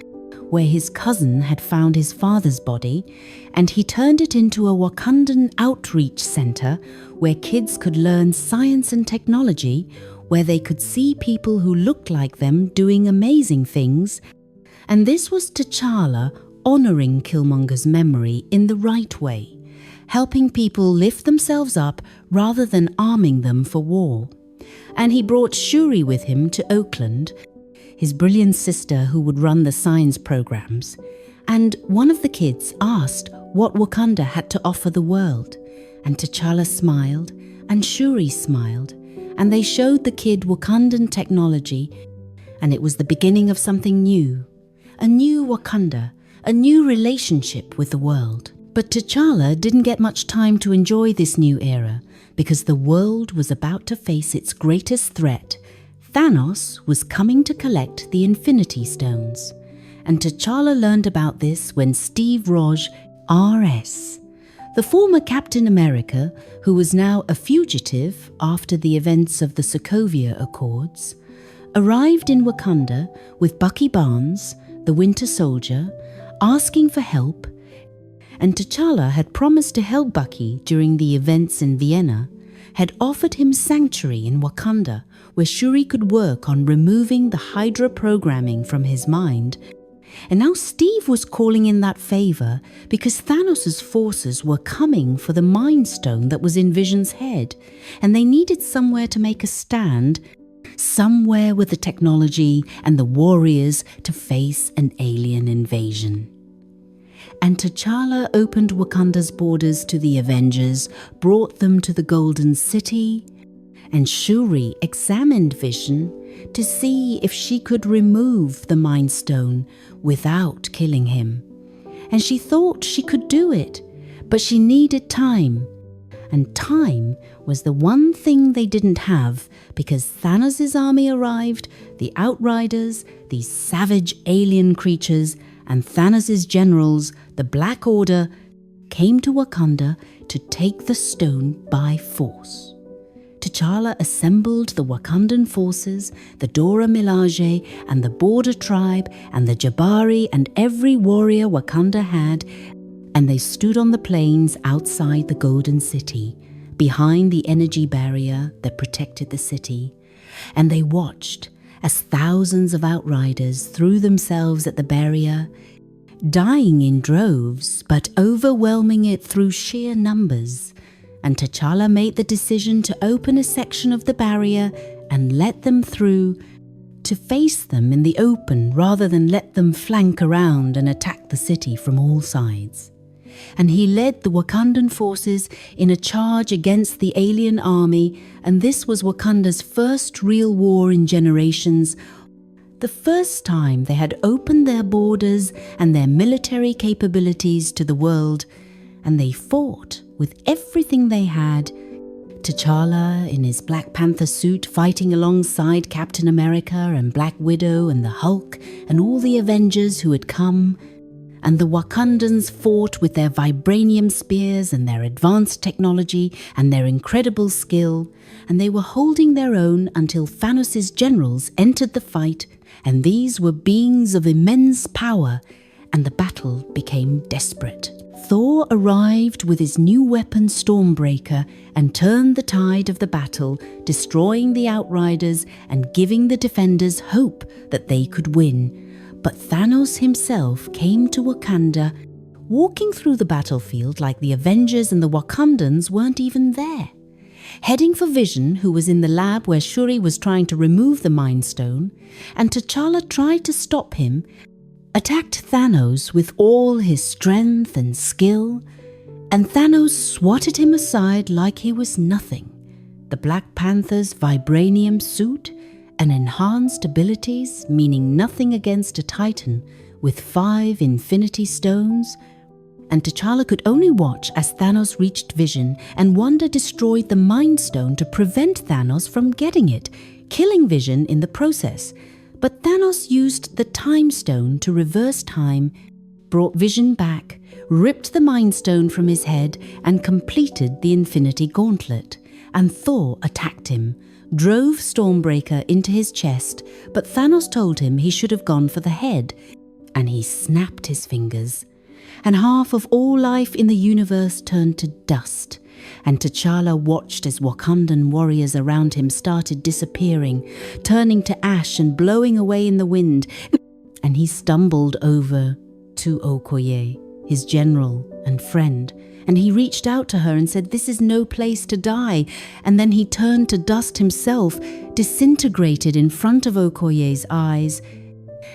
where his cousin had found his father's body, and he turned it into a Wakandan outreach center where kids could learn science and technology, where they could see people who looked like them doing amazing things. And this was T'Challa honoring Killmonger's memory in the right way, helping people lift themselves up rather than arming them for war. And he brought Shuri with him to Oakland, his brilliant sister who would run the science programs. And one of the kids asked what Wakanda had to offer the world. And T'Challa smiled, and Shuri smiled, and they showed the kid Wakandan technology, and it was the beginning of something new, a new Wakanda, a new relationship with the world. But T'Challa didn't get much time to enjoy this new era because the world was about to face its greatest threat. Thanos was coming to collect the Infinity Stones. And T'Challa learned about this when Steve Rogers, RS, the former Captain America, who was now a fugitive after the events of the Sokovia Accords, arrived in Wakanda with Bucky Barnes, the Winter Soldier, asking for help. And T'Challa had promised to help Bucky during the events in Vienna, had offered him sanctuary in Wakanda, where Shuri could work on removing the Hydra programming from his mind. And now Steve was calling in that favor because Thanos' forces were coming for the Mind Stone that was in Vision's head, and they needed somewhere to make a stand, somewhere with the technology and the warriors to face an alien invasion. And T'Challa opened Wakanda's borders to the Avengers, brought them to the Golden City, and Shuri examined Vision to see if she could remove the Mind Stone without killing him. And she thought she could do it, but she needed time. And time was the one thing they didn't have because Thanos' army arrived, the Outriders, these savage alien creatures, and Thanos' generals, the Black Order, came to Wakanda to take the stone by force. T'Challa assembled the Wakandan forces, the Dora Milaje and the Border Tribe and the Jabari and every warrior Wakanda had, and they stood on the plains outside the Golden City, behind the energy barrier that protected the city, and they watched as thousands of Outriders threw themselves at the barrier, dying in droves but overwhelming it through sheer numbers. And T'Challa made the decision to open a section of the barrier and let them through, to face them in the open rather than let them flank around and attack the city from all sides. and he led the Wakandan forces in a charge against the alien army, and this was Wakanda's first real war in generations, the first time they had opened their borders and their military capabilities to the world, and they fought with everything they had. T'Challa in his Black Panther suit fighting alongside Captain America and Black Widow and the Hulk and all the Avengers who had come, and the Wakandans fought with their vibranium spears and their advanced technology and their incredible skill, and they were holding their own until Thanos' generals entered the fight, and these were beings of immense power, and the battle became desperate. Thor arrived with his new weapon Stormbreaker and turned the tide of the battle, destroying the Outriders and giving the defenders hope that they could win. But Thanos himself came to Wakanda, walking through the battlefield like the Avengers and the Wakandans weren't even there. Heading for Vision, who was in the lab where Shuri was trying to remove the Mind Stone, and T'Challa tried to stop him, attacked Thanos with all his strength and skill, and Thanos swatted him aside like he was nothing. The Black Panther's vibranium suit and enhanced abilities, meaning nothing against a Titan with 5 Infinity Stones, and T'Challa could only watch as Thanos reached Vision, and Wanda destroyed the Mind Stone to prevent Thanos from getting it, killing Vision in the process. But Thanos used the Time Stone to reverse time, brought Vision back, ripped the Mind Stone from his head, and completed the Infinity Gauntlet. And Thor attacked him, drove Stormbreaker into his chest, but Thanos told him he should have gone for the head, and he snapped his fingers. And half of all life in the universe turned to dust, and T'Challa watched as Wakandan warriors around him started disappearing, turning to ash and blowing away in the wind, and he stumbled over to Okoye, his general and friend, and he reached out to her and said, "This is no place to die," and then he turned to dust himself, disintegrated in front of Okoye's eyes.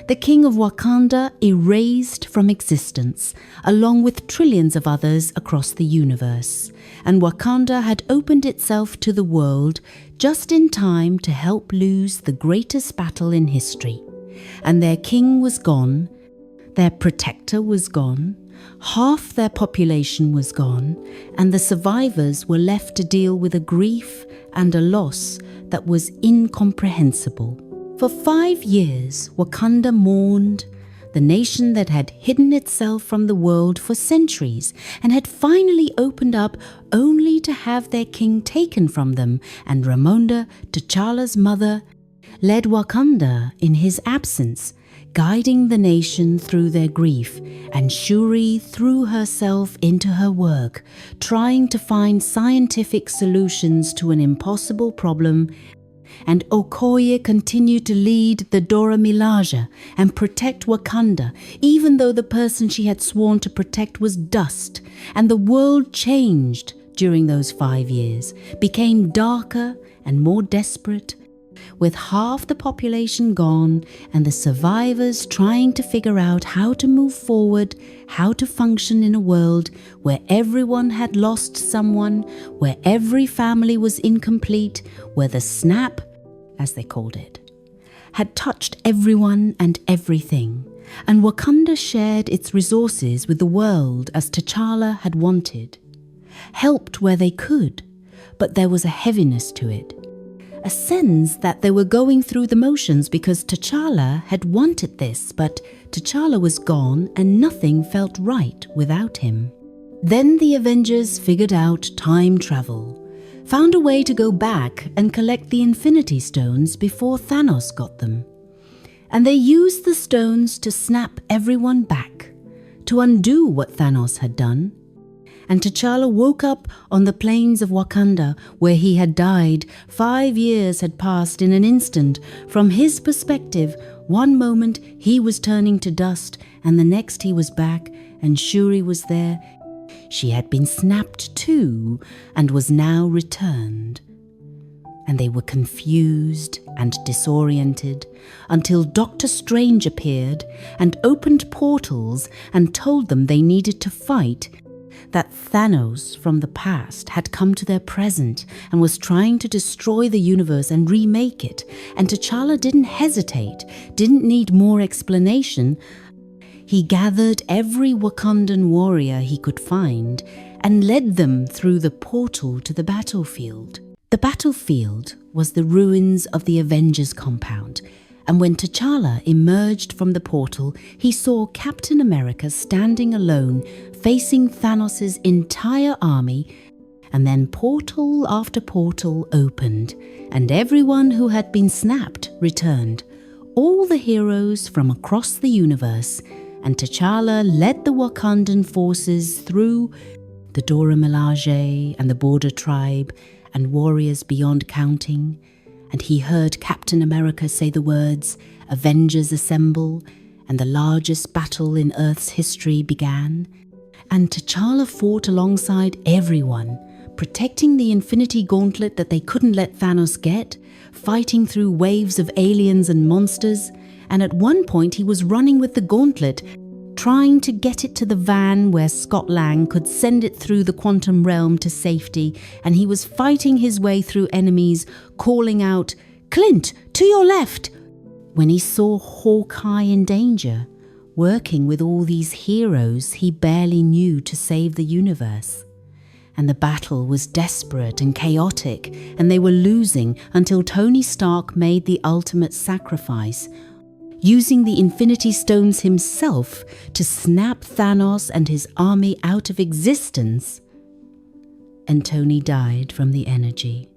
The king of Wakanda erased from existence, along with trillions of others across the universe, and Wakanda had opened itself to the world just in time to help lose the greatest battle in history. And their king was gone, their protector was gone, half their population was gone, and the survivors were left to deal with a grief and a loss that was incomprehensible. For 5 years, Wakanda mourned, the nation that had hidden itself from the world for centuries and had finally opened up only to have their king taken from them, and Ramonda, T'Challa's mother, led Wakanda in his absence, guiding the nation through their grief, and Shuri threw herself into her work, trying to find scientific solutions to an impossible problem, and Okoye continued to lead the Dora Milaje and protect Wakanda, even though the person she had sworn to protect was dust, and the world changed during those 5 years, became darker and more desperate, with half the population gone and the survivors trying to figure out how to move forward, how to function in a world where everyone had lost someone, where every family was incomplete, where the snap, as they called it, had touched everyone and everything, and Wakanda shared its resources with the world as T'Challa had wanted, helped where they could, but there was a heaviness to it. A sense that they were going through the motions because T'Challa had wanted this, but T'Challa was gone and nothing felt right without him. Then the Avengers figured out time travel, found a way to go back and collect the Infinity Stones before Thanos got them. And they used the stones to snap everyone back, to undo what Thanos had done. And T'Challa woke up on the plains of Wakanda, where he had died. 5 years had passed in an instant. From his perspective, one moment he was turning to dust, and the next he was back, and Shuri was there. She had been snapped too, and was now returned. And they were confused and disoriented until Doctor Strange appeared and opened portals and told them they needed to fight, That Thanos from the past had come to their present and was trying to destroy the universe and remake it, and T'Challa didn't hesitate, didn't need more explanation. He gathered every Wakandan warrior he could find and led them through the portal to the battlefield. The battlefield was the ruins of the Avengers compound, and when T'Challa emerged from the portal, he saw Captain America standing alone, facing Thanos' entire army, and then portal after portal opened, and everyone who had been snapped returned, all the heroes from across the universe, and T'Challa led the Wakandan forces through the Dora Milaje and the Border Tribe and warriors beyond counting, and he heard Captain America say the words, "Avengers assemble," and the largest battle in Earth's history began. And T'Challa fought alongside everyone, protecting the Infinity Gauntlet that they couldn't let Thanos get, fighting through waves of aliens and monsters, and at one point he was running with the gauntlet, trying to get it to the van where Scott Lang could send it through the quantum realm to safety, and he was fighting his way through enemies, calling out, "Clint, to your left!" when he saw Hawkeye in danger, working with all these heroes he barely knew to save the universe. And the battle was desperate and chaotic, and they were losing until Tony Stark made the ultimate sacrifice, using the Infinity Stones himself to snap Thanos and his army out of existence. And Tony died from the energy.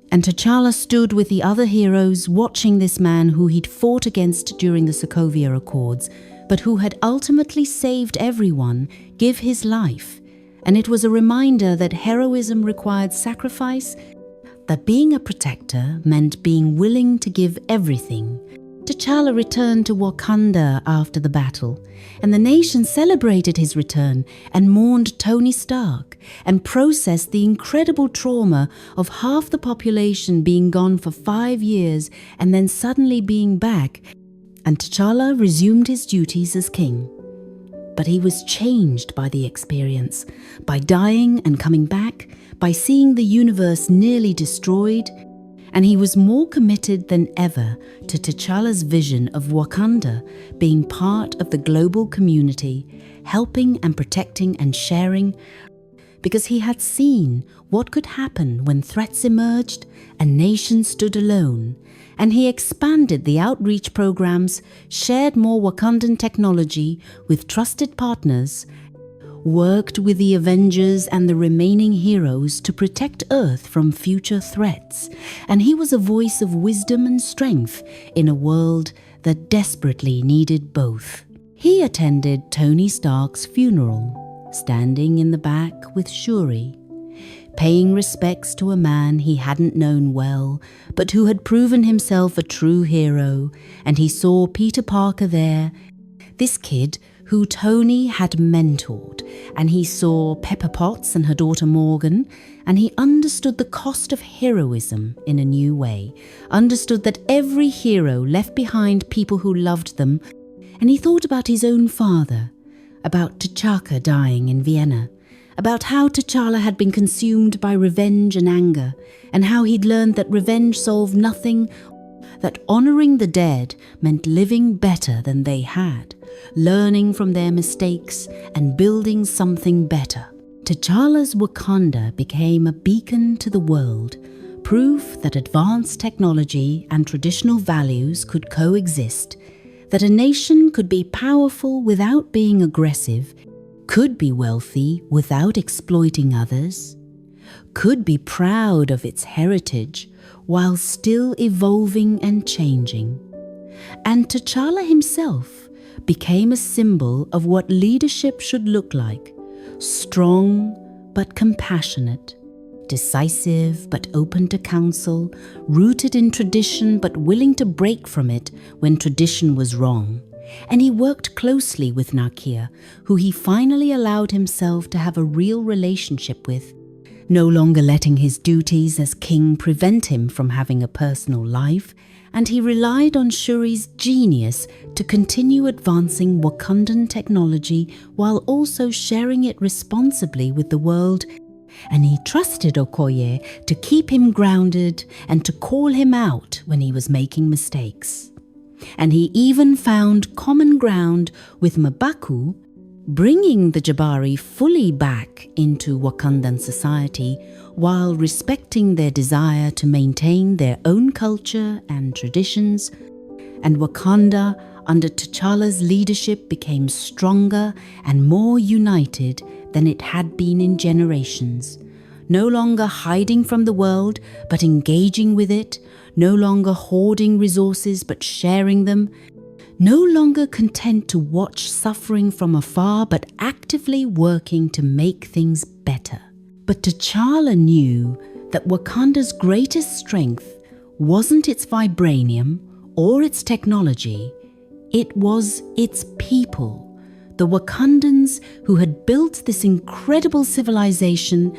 And T'Challa stood with the other heroes watching this man who he'd fought against during the Sokovia Accords, but who had ultimately saved everyone, give his life. And it was a reminder that heroism required sacrifice, that being a protector meant being willing to give everything. T'Challa returned to Wakanda after the battle, and the nation celebrated his return and mourned Tony Stark and processed the incredible trauma of half the population being gone for 5 years and then suddenly being back, and T'Challa resumed his duties as king. But he was changed by the experience, by dying and coming back, by seeing the universe nearly destroyed, and he was more committed than ever to T'Challa's vision of Wakanda being part of the global community, helping and protecting and sharing, because he had seen what could happen when threats emerged and nations stood alone, and he expanded the outreach programs, shared more Wakandan technology with trusted partners, worked with the Avengers and the remaining heroes to protect Earth from future threats, and he was a voice of wisdom and strength in a world that desperately needed both. He attended Tony Stark's funeral, standing in the back with Shuri, paying respects to a man he hadn't known well, but who had proven himself a true hero, and he saw Peter Parker there, this kid who Tony had mentored, and he saw Pepper Potts and her daughter Morgan, and he understood the cost of heroism in a new way, understood that every hero left behind people who loved them, and he thought about his own father, about T'Chaka dying in Vienna, about how T'Challa had been consumed by revenge and anger, and how he'd learned that revenge solved nothing, that honoring the dead meant living better than they had, learning from their mistakes and building something better. T'Challa's Wakanda became a beacon to the world, proof that advanced technology and traditional values could coexist, that a nation could be powerful without being aggressive, could be wealthy without exploiting others, could be proud of its heritage while still evolving and changing. And T'Challa himself became a symbol of what leadership should look like: strong but compassionate, decisive but open to counsel, rooted in tradition but willing to break from it when tradition was wrong. And he worked closely with Nakia, who he finally allowed himself to have a real relationship with. no longer letting his duties as king prevent him from having a personal life, and he relied on Shuri's genius to continue advancing Wakandan technology while also sharing it responsibly with the world, and he trusted Okoye to keep him grounded and to call him out when he was making mistakes. And he even found common ground with M'Baku, bringing the Jabari fully back into Wakandan society while respecting their desire to maintain their own culture and traditions. And Wakanda, under T'Challa's leadership, became stronger and more united than it had been in generations, no longer hiding from the world but engaging with it, no longer hoarding resources but sharing them, no longer content to watch suffering from afar but actively working to make things better. But T'Challa knew that Wakanda's greatest strength wasn't its vibranium or its technology, it was its people, the Wakandans who had built this incredible civilization,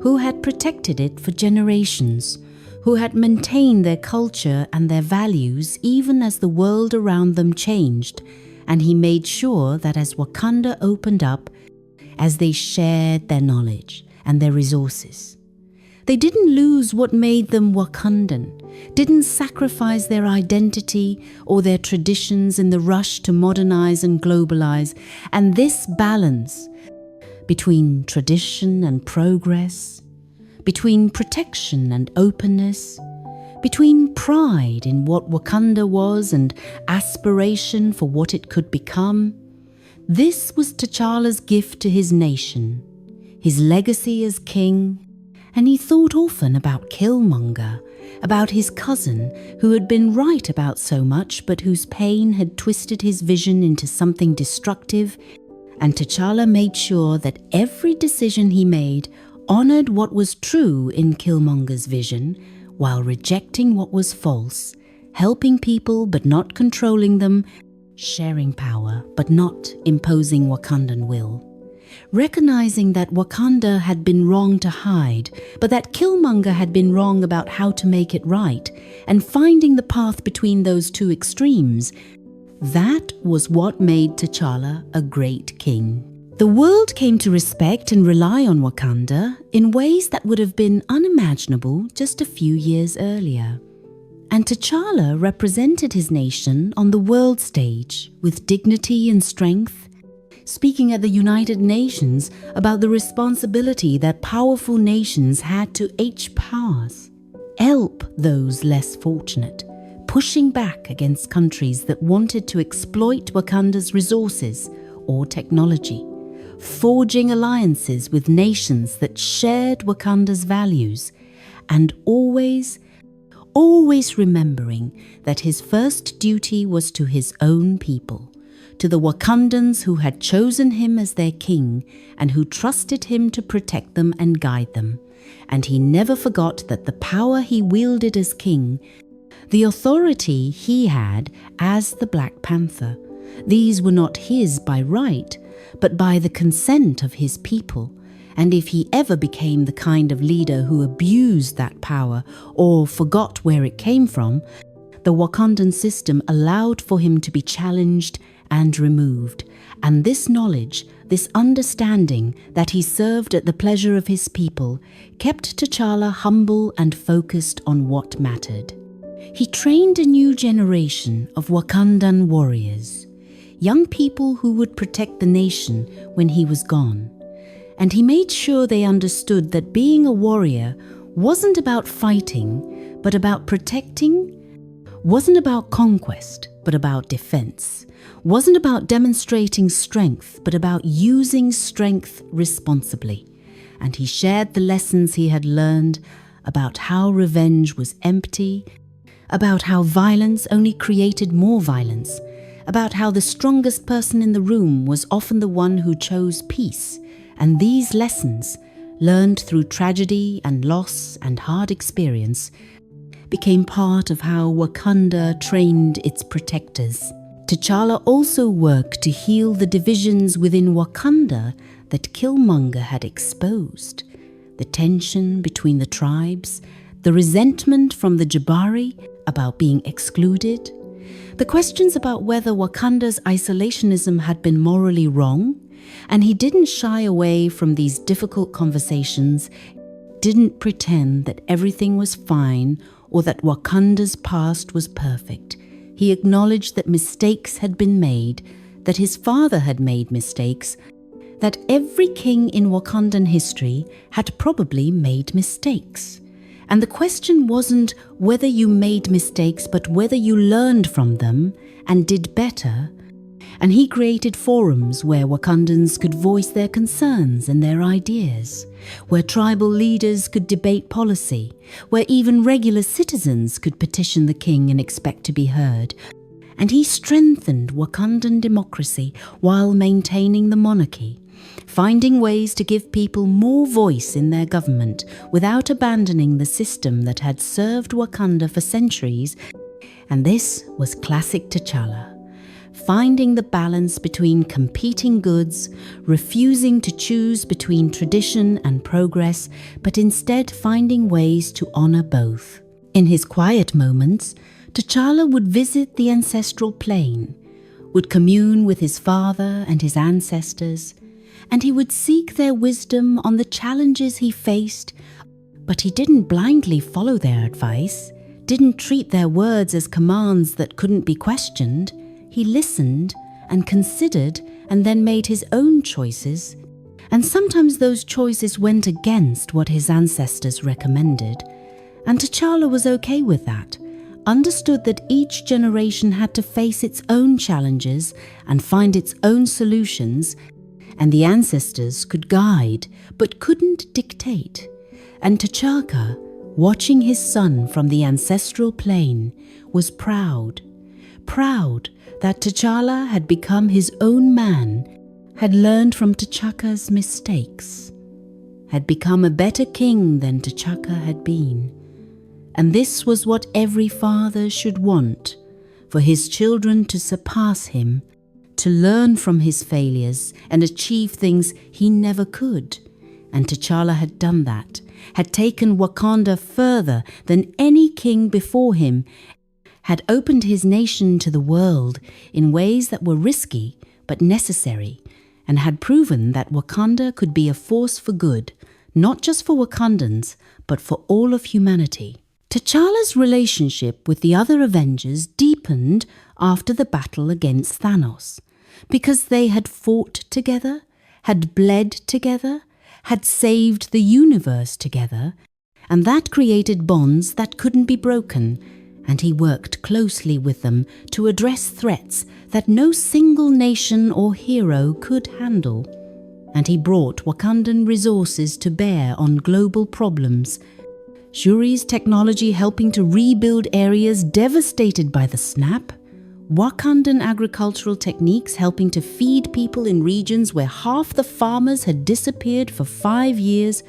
who had protected it for generations, who had maintained their culture and their values even as the world around them changed, and he made sure that as Wakanda opened up, as they shared their knowledge and their resources, they didn't lose what made them Wakandan, didn't sacrifice their identity or their traditions in the rush to modernize and globalize, and this balance between tradition and progress, between protection and openness, between pride in what Wakanda was and aspiration for what it could become. This was T'Challa's gift to his nation, his legacy as king, and he thought often about Killmonger, about his cousin who had been right about so much but whose pain had twisted his vision into something destructive, and T'Challa made sure that every decision he made honored what was true in Killmonger's vision while rejecting what was false, helping people but not controlling them, sharing power but not imposing Wakandan will. Recognizing that Wakanda had been wrong to hide, but that Killmonger had been wrong about how to make it right, and finding the path between those two extremes, that was what made T'Challa a great king. The world came to respect and rely on Wakanda in ways that would have been unimaginable just a few years earlier. And T'Challa represented his nation on the world stage with dignity and strength, speaking at the United Nations about the responsibility that powerful nations had to help those less fortunate, pushing back against countries that wanted to exploit Wakanda's resources or technology, forging alliances with nations that shared Wakanda's values, and always remembering that his first duty was to his own people, to the Wakandans who had chosen him as their king and who trusted him to protect them and guide them. And he never forgot that the power he wielded as king, the authority he had as the Black Panther, these were not his by right, but by the consent of his people. And if he ever became the kind of leader who abused that power or forgot where it came from, the Wakandan system allowed for him to be challenged and removed. And this knowledge, this understanding that he served at the pleasure of his people, kept T'Challa humble and focused on what mattered. He trained a new generation of Wakandan warriors, young people who would protect the nation when he was gone. And he made sure they understood that being a warrior wasn't about fighting, but about protecting, wasn't about conquest, but about defense, wasn't about demonstrating strength, but about using strength responsibly. And he shared the lessons he had learned about how revenge was empty, about how violence only created more violence, about how the strongest person in the room was often the one who chose peace. And these lessons, learned through tragedy and loss and hard experience, became part of how Wakanda trained its protectors. T'Challa also worked to heal the divisions within Wakanda that Killmonger had exposed. the tension between the tribes, the resentment from the Jabari about being excluded, the questions about whether Wakanda's isolationism had been morally wrong, and he didn't shy away from these difficult conversations, didn't pretend that everything was fine or that Wakanda's past was perfect. He acknowledged that mistakes had been made, that his father had made mistakes, that every king in Wakandan history had probably made mistakes. And the question wasn't whether you made mistakes, but whether you learned from them and did better. And he created forums where Wakandans could voice their concerns and their ideas, where tribal leaders could debate policy, where even regular citizens could petition the king and expect to be heard. And he strengthened Wakandan democracy while maintaining the monarchy, finding ways to give people more voice in their government without abandoning the system that had served Wakanda for centuries. And this was classic T'Challa, finding the balance between competing goods, refusing to choose between tradition and progress, but instead finding ways to honor both. In his quiet moments, T'Challa would visit the ancestral plane, would commune with his father and his ancestors, and he would seek their wisdom on the challenges he faced, but he didn't blindly follow their advice, didn't treat their words as commands that couldn't be questioned. He listened and considered and then made his own choices, and sometimes those choices went against what his ancestors recommended, and T'Challa was okay with that, understood that each generation had to face its own challenges and find its own solutions, and the ancestors could guide but couldn't dictate. And T'Chaka, watching his son from the ancestral plane, was proud that T'Challa had become his own man, had learned from T'Chaka's mistakes, had become a better king than T'Chaka had been. And this was what every father should want, for his children to surpass him, to learn from his failures and achieve things he never could. And T'Challa had done that, had taken Wakanda further than any king before him, had opened his nation to the world in ways that were risky but necessary, and had proven that Wakanda could be a force for good, not just for Wakandans, but for all of humanity. T'Challa's relationship with the other Avengers deepened after the battle against Thanos, because they had fought together, had bled together, had saved the universe together, and that created bonds that couldn't be broken, and he worked closely with them to address threats that no single nation or hero could handle. And he brought Wakandan resources to bear on global problems, Shuri's technology helping to rebuild areas devastated by the snap, Wakandan agricultural techniques helping to feed people in regions where half the farmers had disappeared for 5 years,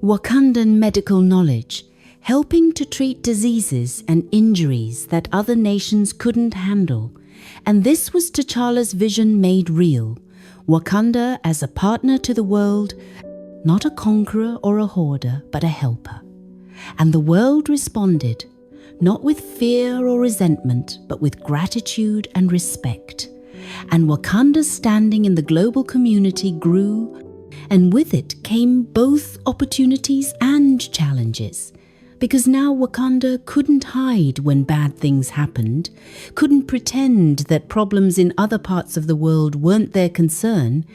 Wakandan medical knowledge helping to treat diseases and injuries that other nations couldn't handle. And this was T'Challa's vision made real, Wakanda as a partner to the world, not a conqueror or a hoarder, but a helper. And the world responded, not with fear or resentment, but with gratitude and respect. And Wakanda's standing in the global community grew, and with it came both opportunities and challenges. Because now Wakanda couldn't hide when bad things happened, couldn't pretend that problems in other parts of the world weren't their concern.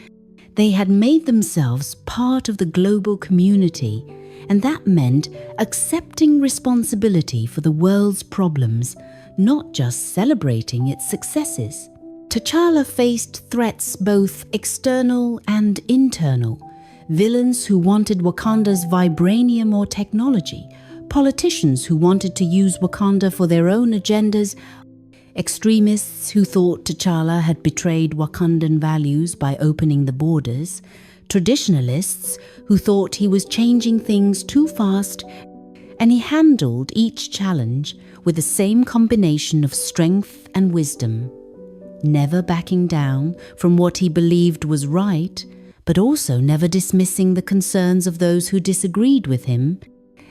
They had made themselves part of the global community, and that meant accepting responsibility for the world's problems, not just celebrating its successes. T'Challa faced threats both external and internal, villains who wanted Wakanda's vibranium or technology, politicians who wanted to use Wakanda for their own agendas, extremists who thought T'Challa had betrayed Wakandan values by opening the borders, traditionalists who thought he was changing things too fast, and he handled each challenge with the same combination of strength and wisdom, never backing down from what he believed was right, but also never dismissing the concerns of those who disagreed with him,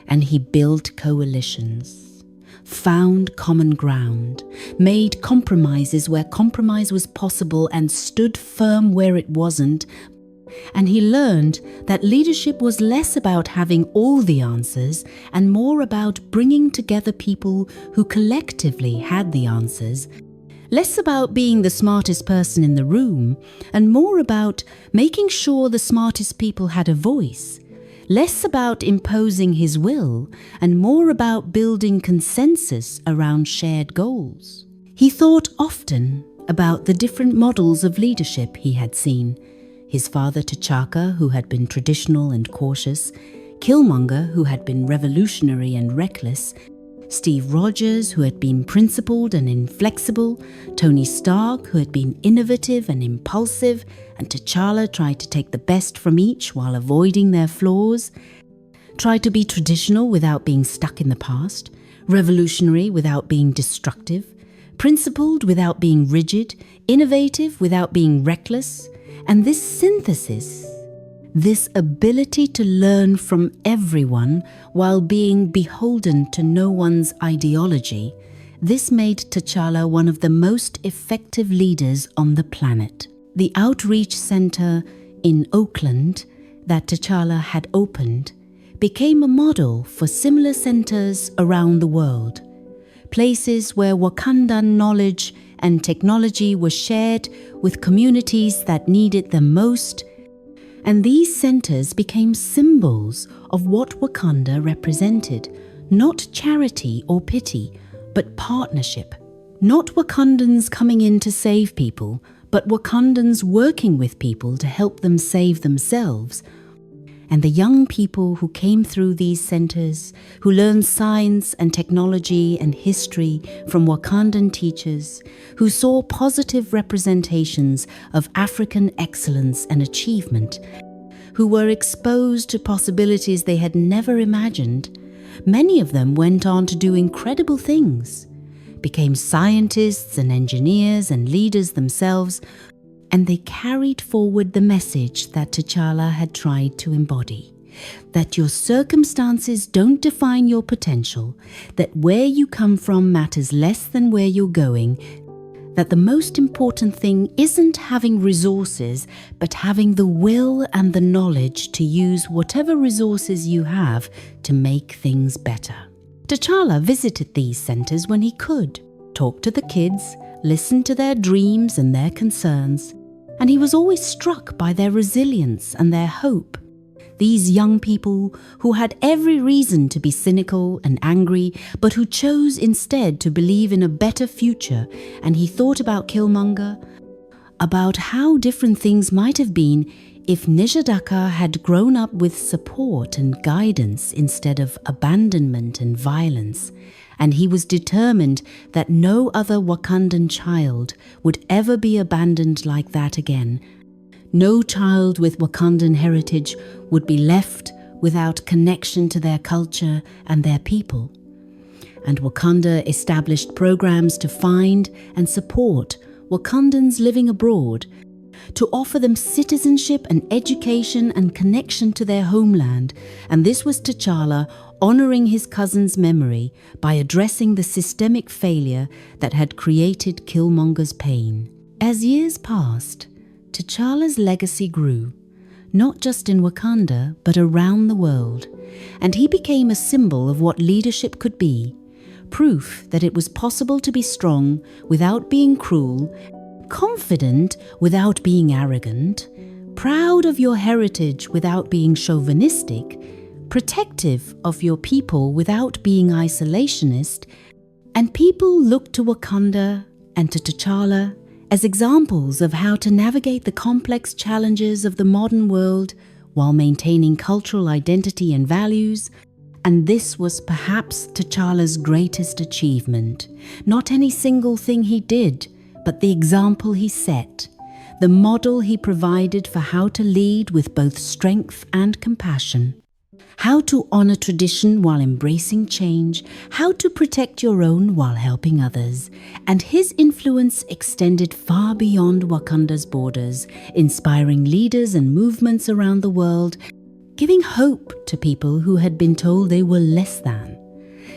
and he built coalitions, found common ground, made compromises where compromise was possible, and stood firm where it wasn't. And he learned that leadership was less about having all the answers and more about bringing together people who collectively had the answers, less about being the smartest person in the room and more about making sure the smartest people had a voice, less about imposing his will and more about building consensus around shared goals. He thought often about the different models of leadership he had seen. His father T'Chaka, who had been traditional and cautious, Killmonger, who had been revolutionary and reckless, Steve Rogers, who had been principled and inflexible, Tony Stark, who had been innovative and impulsive, and T'Challa tried to take the best from each while avoiding their flaws, tried to be traditional without being stuck in the past, revolutionary without being destructive, principled without being rigid, innovative without being reckless. And this synthesis, this ability to learn from everyone while being beholden to no one's ideology, this made T'Challa one of the most effective leaders on the planet. The outreach center in Oakland that T'Challa had opened became a model for similar centers around the world, places where Wakandan knowledge and technology were shared with communities that needed them most, and these centers became symbols of what Wakanda represented, not charity or pity, but partnership. Not Wakandans coming in to save people, but Wakandans working with people to help them save themselves. And the young people who came through these centers, who learned science and technology and history from Wakandan teachers, who saw positive representations of African excellence and achievement, who were exposed to possibilities they had never imagined, many of them went on to do incredible things, became scientists and engineers and leaders themselves, and they carried forward the message that T'Challa had tried to embody, that your circumstances don't define your potential, that where you come from matters less than where you're going, that the most important thing isn't having resources, but having the will and the knowledge to use whatever resources you have to make things better. T'Challa visited these centers when he could, talked to the kids, listened to their dreams and their concerns, and he was always struck by their resilience and their hope. These young people who had every reason to be cynical and angry, but who chose instead to believe in a better future. And he thought about Killmonger, about how different things might have been if Nijadaka had grown up with support and guidance instead of abandonment and violence. And he was determined that no other Wakandan child would ever be abandoned like that again. No child with Wakandan heritage would be left without connection to their culture and their people. And Wakanda established programs to find and support Wakandans living abroad, to offer them citizenship and education and connection to their homeland. And this was T'Challa honoring his cousin's memory by addressing the systemic failure that had created Killmonger's pain. As years passed, T'Challa's legacy grew, not just in Wakanda, but around the world, and he became a symbol of what leadership could be, proof that it was possible to be strong without being cruel, confident without being arrogant, proud of your heritage without being chauvinistic, protective of your people without being isolationist, and people looked to Wakanda and to T'Challa as examples of how to navigate the complex challenges of the modern world while maintaining cultural identity and values. And this was perhaps T'Challa's greatest achievement. Not any single thing he did, but the example he set, the model he provided for how to lead with both strength and compassion, how to honor tradition while embracing change, how to protect your own while helping others. And his influence extended far beyond Wakanda's borders, inspiring leaders and movements around the world, giving hope to people who had been told they were less than,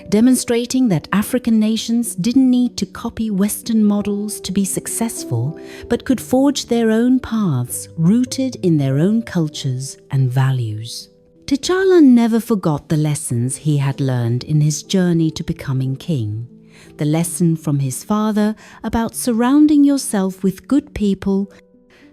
demonstrating that African nations didn't need to copy Western models to be successful, but could forge their own paths rooted in their own cultures and values. T'Challa never forgot the lessons he had learned in his journey to becoming king. The lesson from his father about surrounding yourself with good people,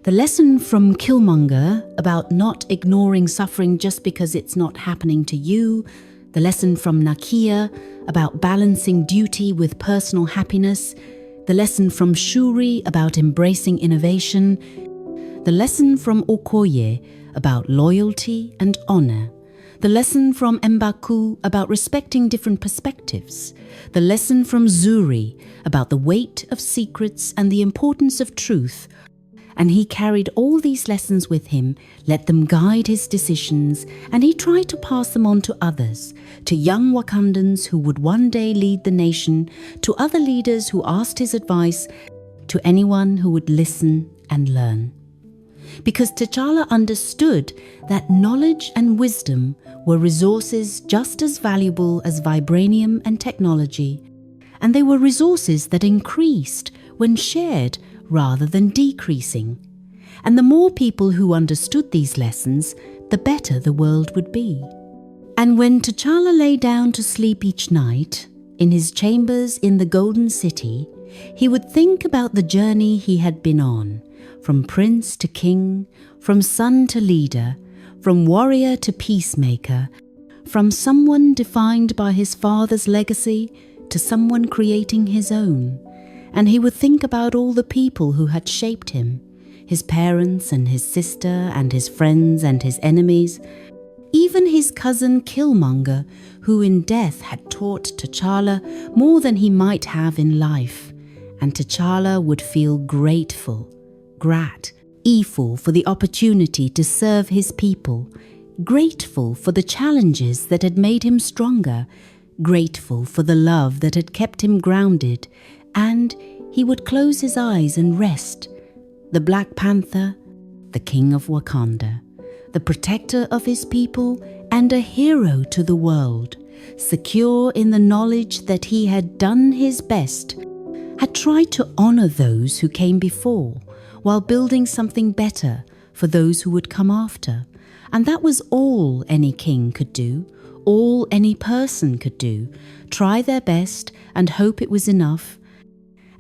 the lesson from Killmonger about not ignoring suffering just because it's not happening to you, the lesson from Nakia about balancing duty with personal happiness, the lesson from Shuri about embracing innovation, the lesson from Okoye about loyalty and honor, the lesson from M'Baku about respecting different perspectives, the lesson from Shuri about the weight of secrets and the importance of truth. And he carried all these lessons with him, let them guide his decisions, and he tried to pass them on to others, to young Wakandans who would one day lead the nation, to other leaders who asked his advice, to anyone who would listen and learn. Because T'Challa understood that knowledge and wisdom were resources just as valuable as vibranium and technology, and they were resources that increased when shared rather than decreasing. And the more people who understood these lessons, the better the world would be. And when T'Challa lay down to sleep each night, in his chambers in the Golden City, he would think about the journey he had been on, from prince to king, from son to leader, from warrior to peacemaker, from someone defined by his father's legacy to someone creating his own. And he would think about all the people who had shaped him, his parents and his sister and his friends and his enemies, even his cousin Killmonger, who in death had taught T'Challa more than he might have in life. And T'Challa would feel grateful for the opportunity to serve his people, grateful for the challenges that had made him stronger, grateful for the love that had kept him grounded, and he would close his eyes and rest. The Black Panther, the king of Wakanda, the protector of his people and a hero to the world, secure in the knowledge that he had done his best, had tried to honor those who came before while building something better for those who would come after. And that was all any king could do, all any person could do, try their best and hope it was enough.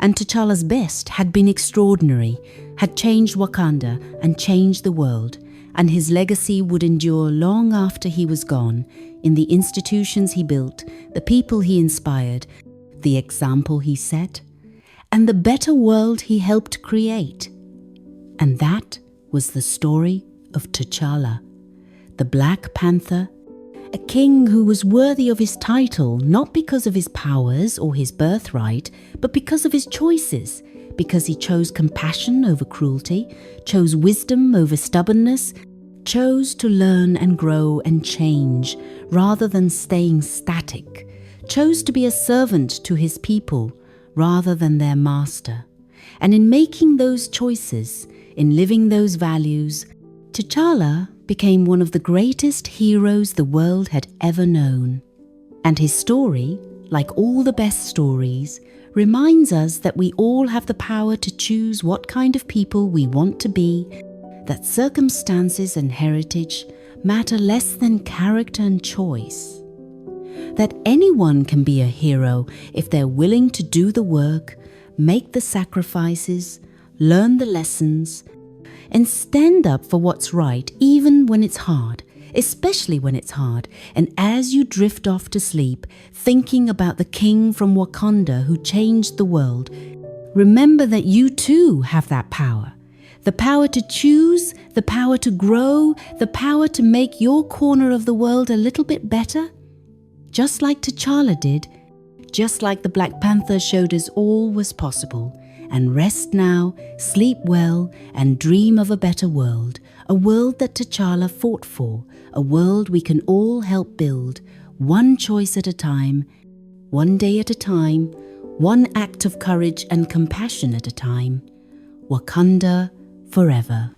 And T'Challa's best had been extraordinary, had changed Wakanda and changed the world, and his legacy would endure long after he was gone, in the institutions he built, the people he inspired, the example he set, and the better world he helped create. And that was the story of T'Challa, the Black Panther, a king who was worthy of his title not because of his powers or his birthright, but because of his choices, because he chose compassion over cruelty, chose wisdom over stubbornness, chose to learn and grow and change rather than staying static, chose to be a servant to his people rather than their master. And in making those choices, in living those values, T'Challa became one of the greatest heroes the world had ever known. And his story, like all the best stories, reminds us that we all have the power to choose what kind of people we want to be, that circumstances and heritage matter less than character and choice, that anyone can be a hero if they're willing to do the work, make the sacrifices, learn the lessons, and stand up for what's right even when it's hard, especially when it's hard. And as you drift off to sleep, thinking about the king from Wakanda who changed the world, remember that you too have that power. The power to choose, the power to grow, the power to make your corner of the world a little bit better. Just like T'Challa did, just like the Black Panther showed us all was possible. and rest now, sleep well, and dream of a better world, a world that T'Challa fought for, a world we can all help build, one choice at a time, one day at a time, one act of courage and compassion at a time. Wakanda forever.